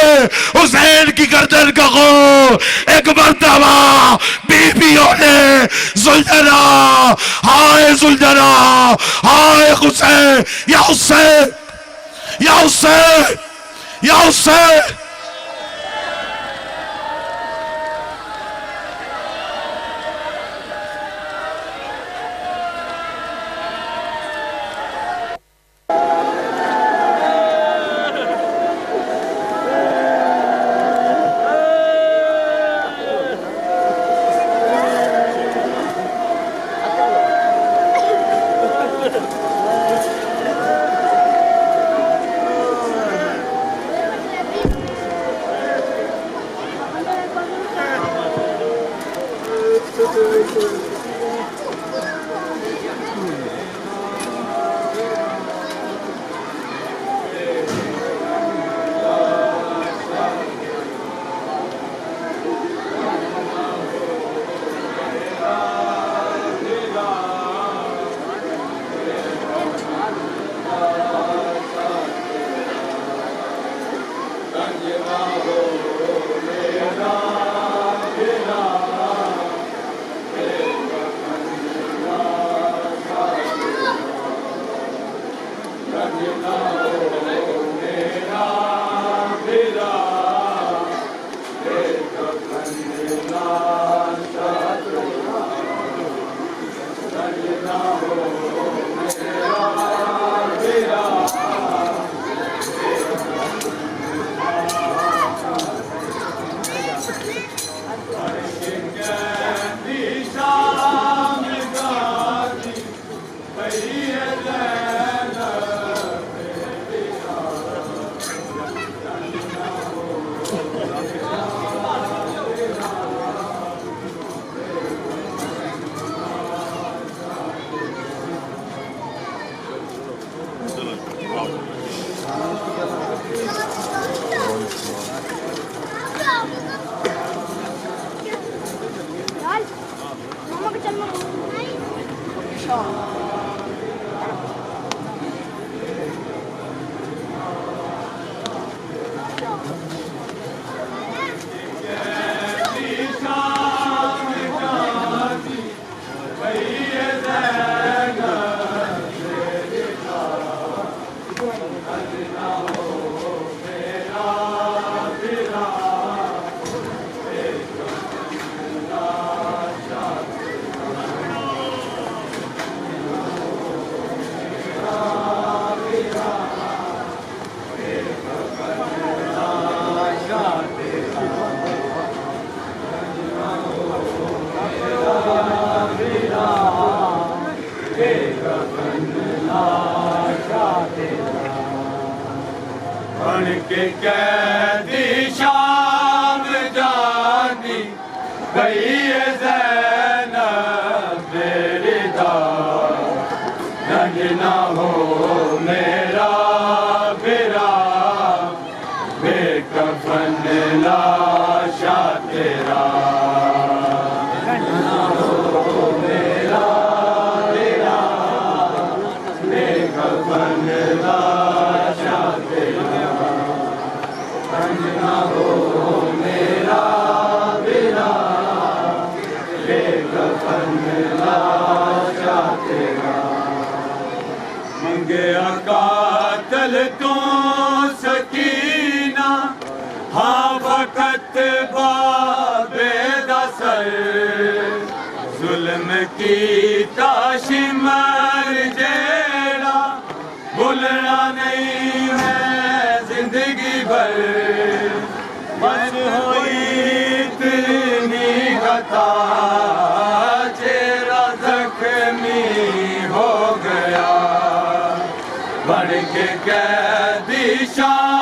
Speaker 1: हुसैन की गर्दन का गो। एक मर्तबा बीबियों ने सुलझना, हाय सुलझना, हाय हुसैन, या हुसैन, या हुसैन, या हुसैन।
Speaker 2: बन के कैदी शाम जानी गई है ज़ैनब मेरी दाद, रंग ना हो मेरा बिरा, बेकफन लाशा तेरा। रंग ना हो मेरा बिरा, बेकफन लाशा तेरा। रंग ना हो मेरा बिरा, बेकफन लाशा तेरा। मंगे कातल तो सकीना, हाँ वक़्त बाबे दसर, जुल्म की ताशी मर जेड़ा, भूलना नहीं है जिंदगी भर। बस हुई इतनी खता, चेहरा जख्मी हो गया, बढ़ के कैदी शाम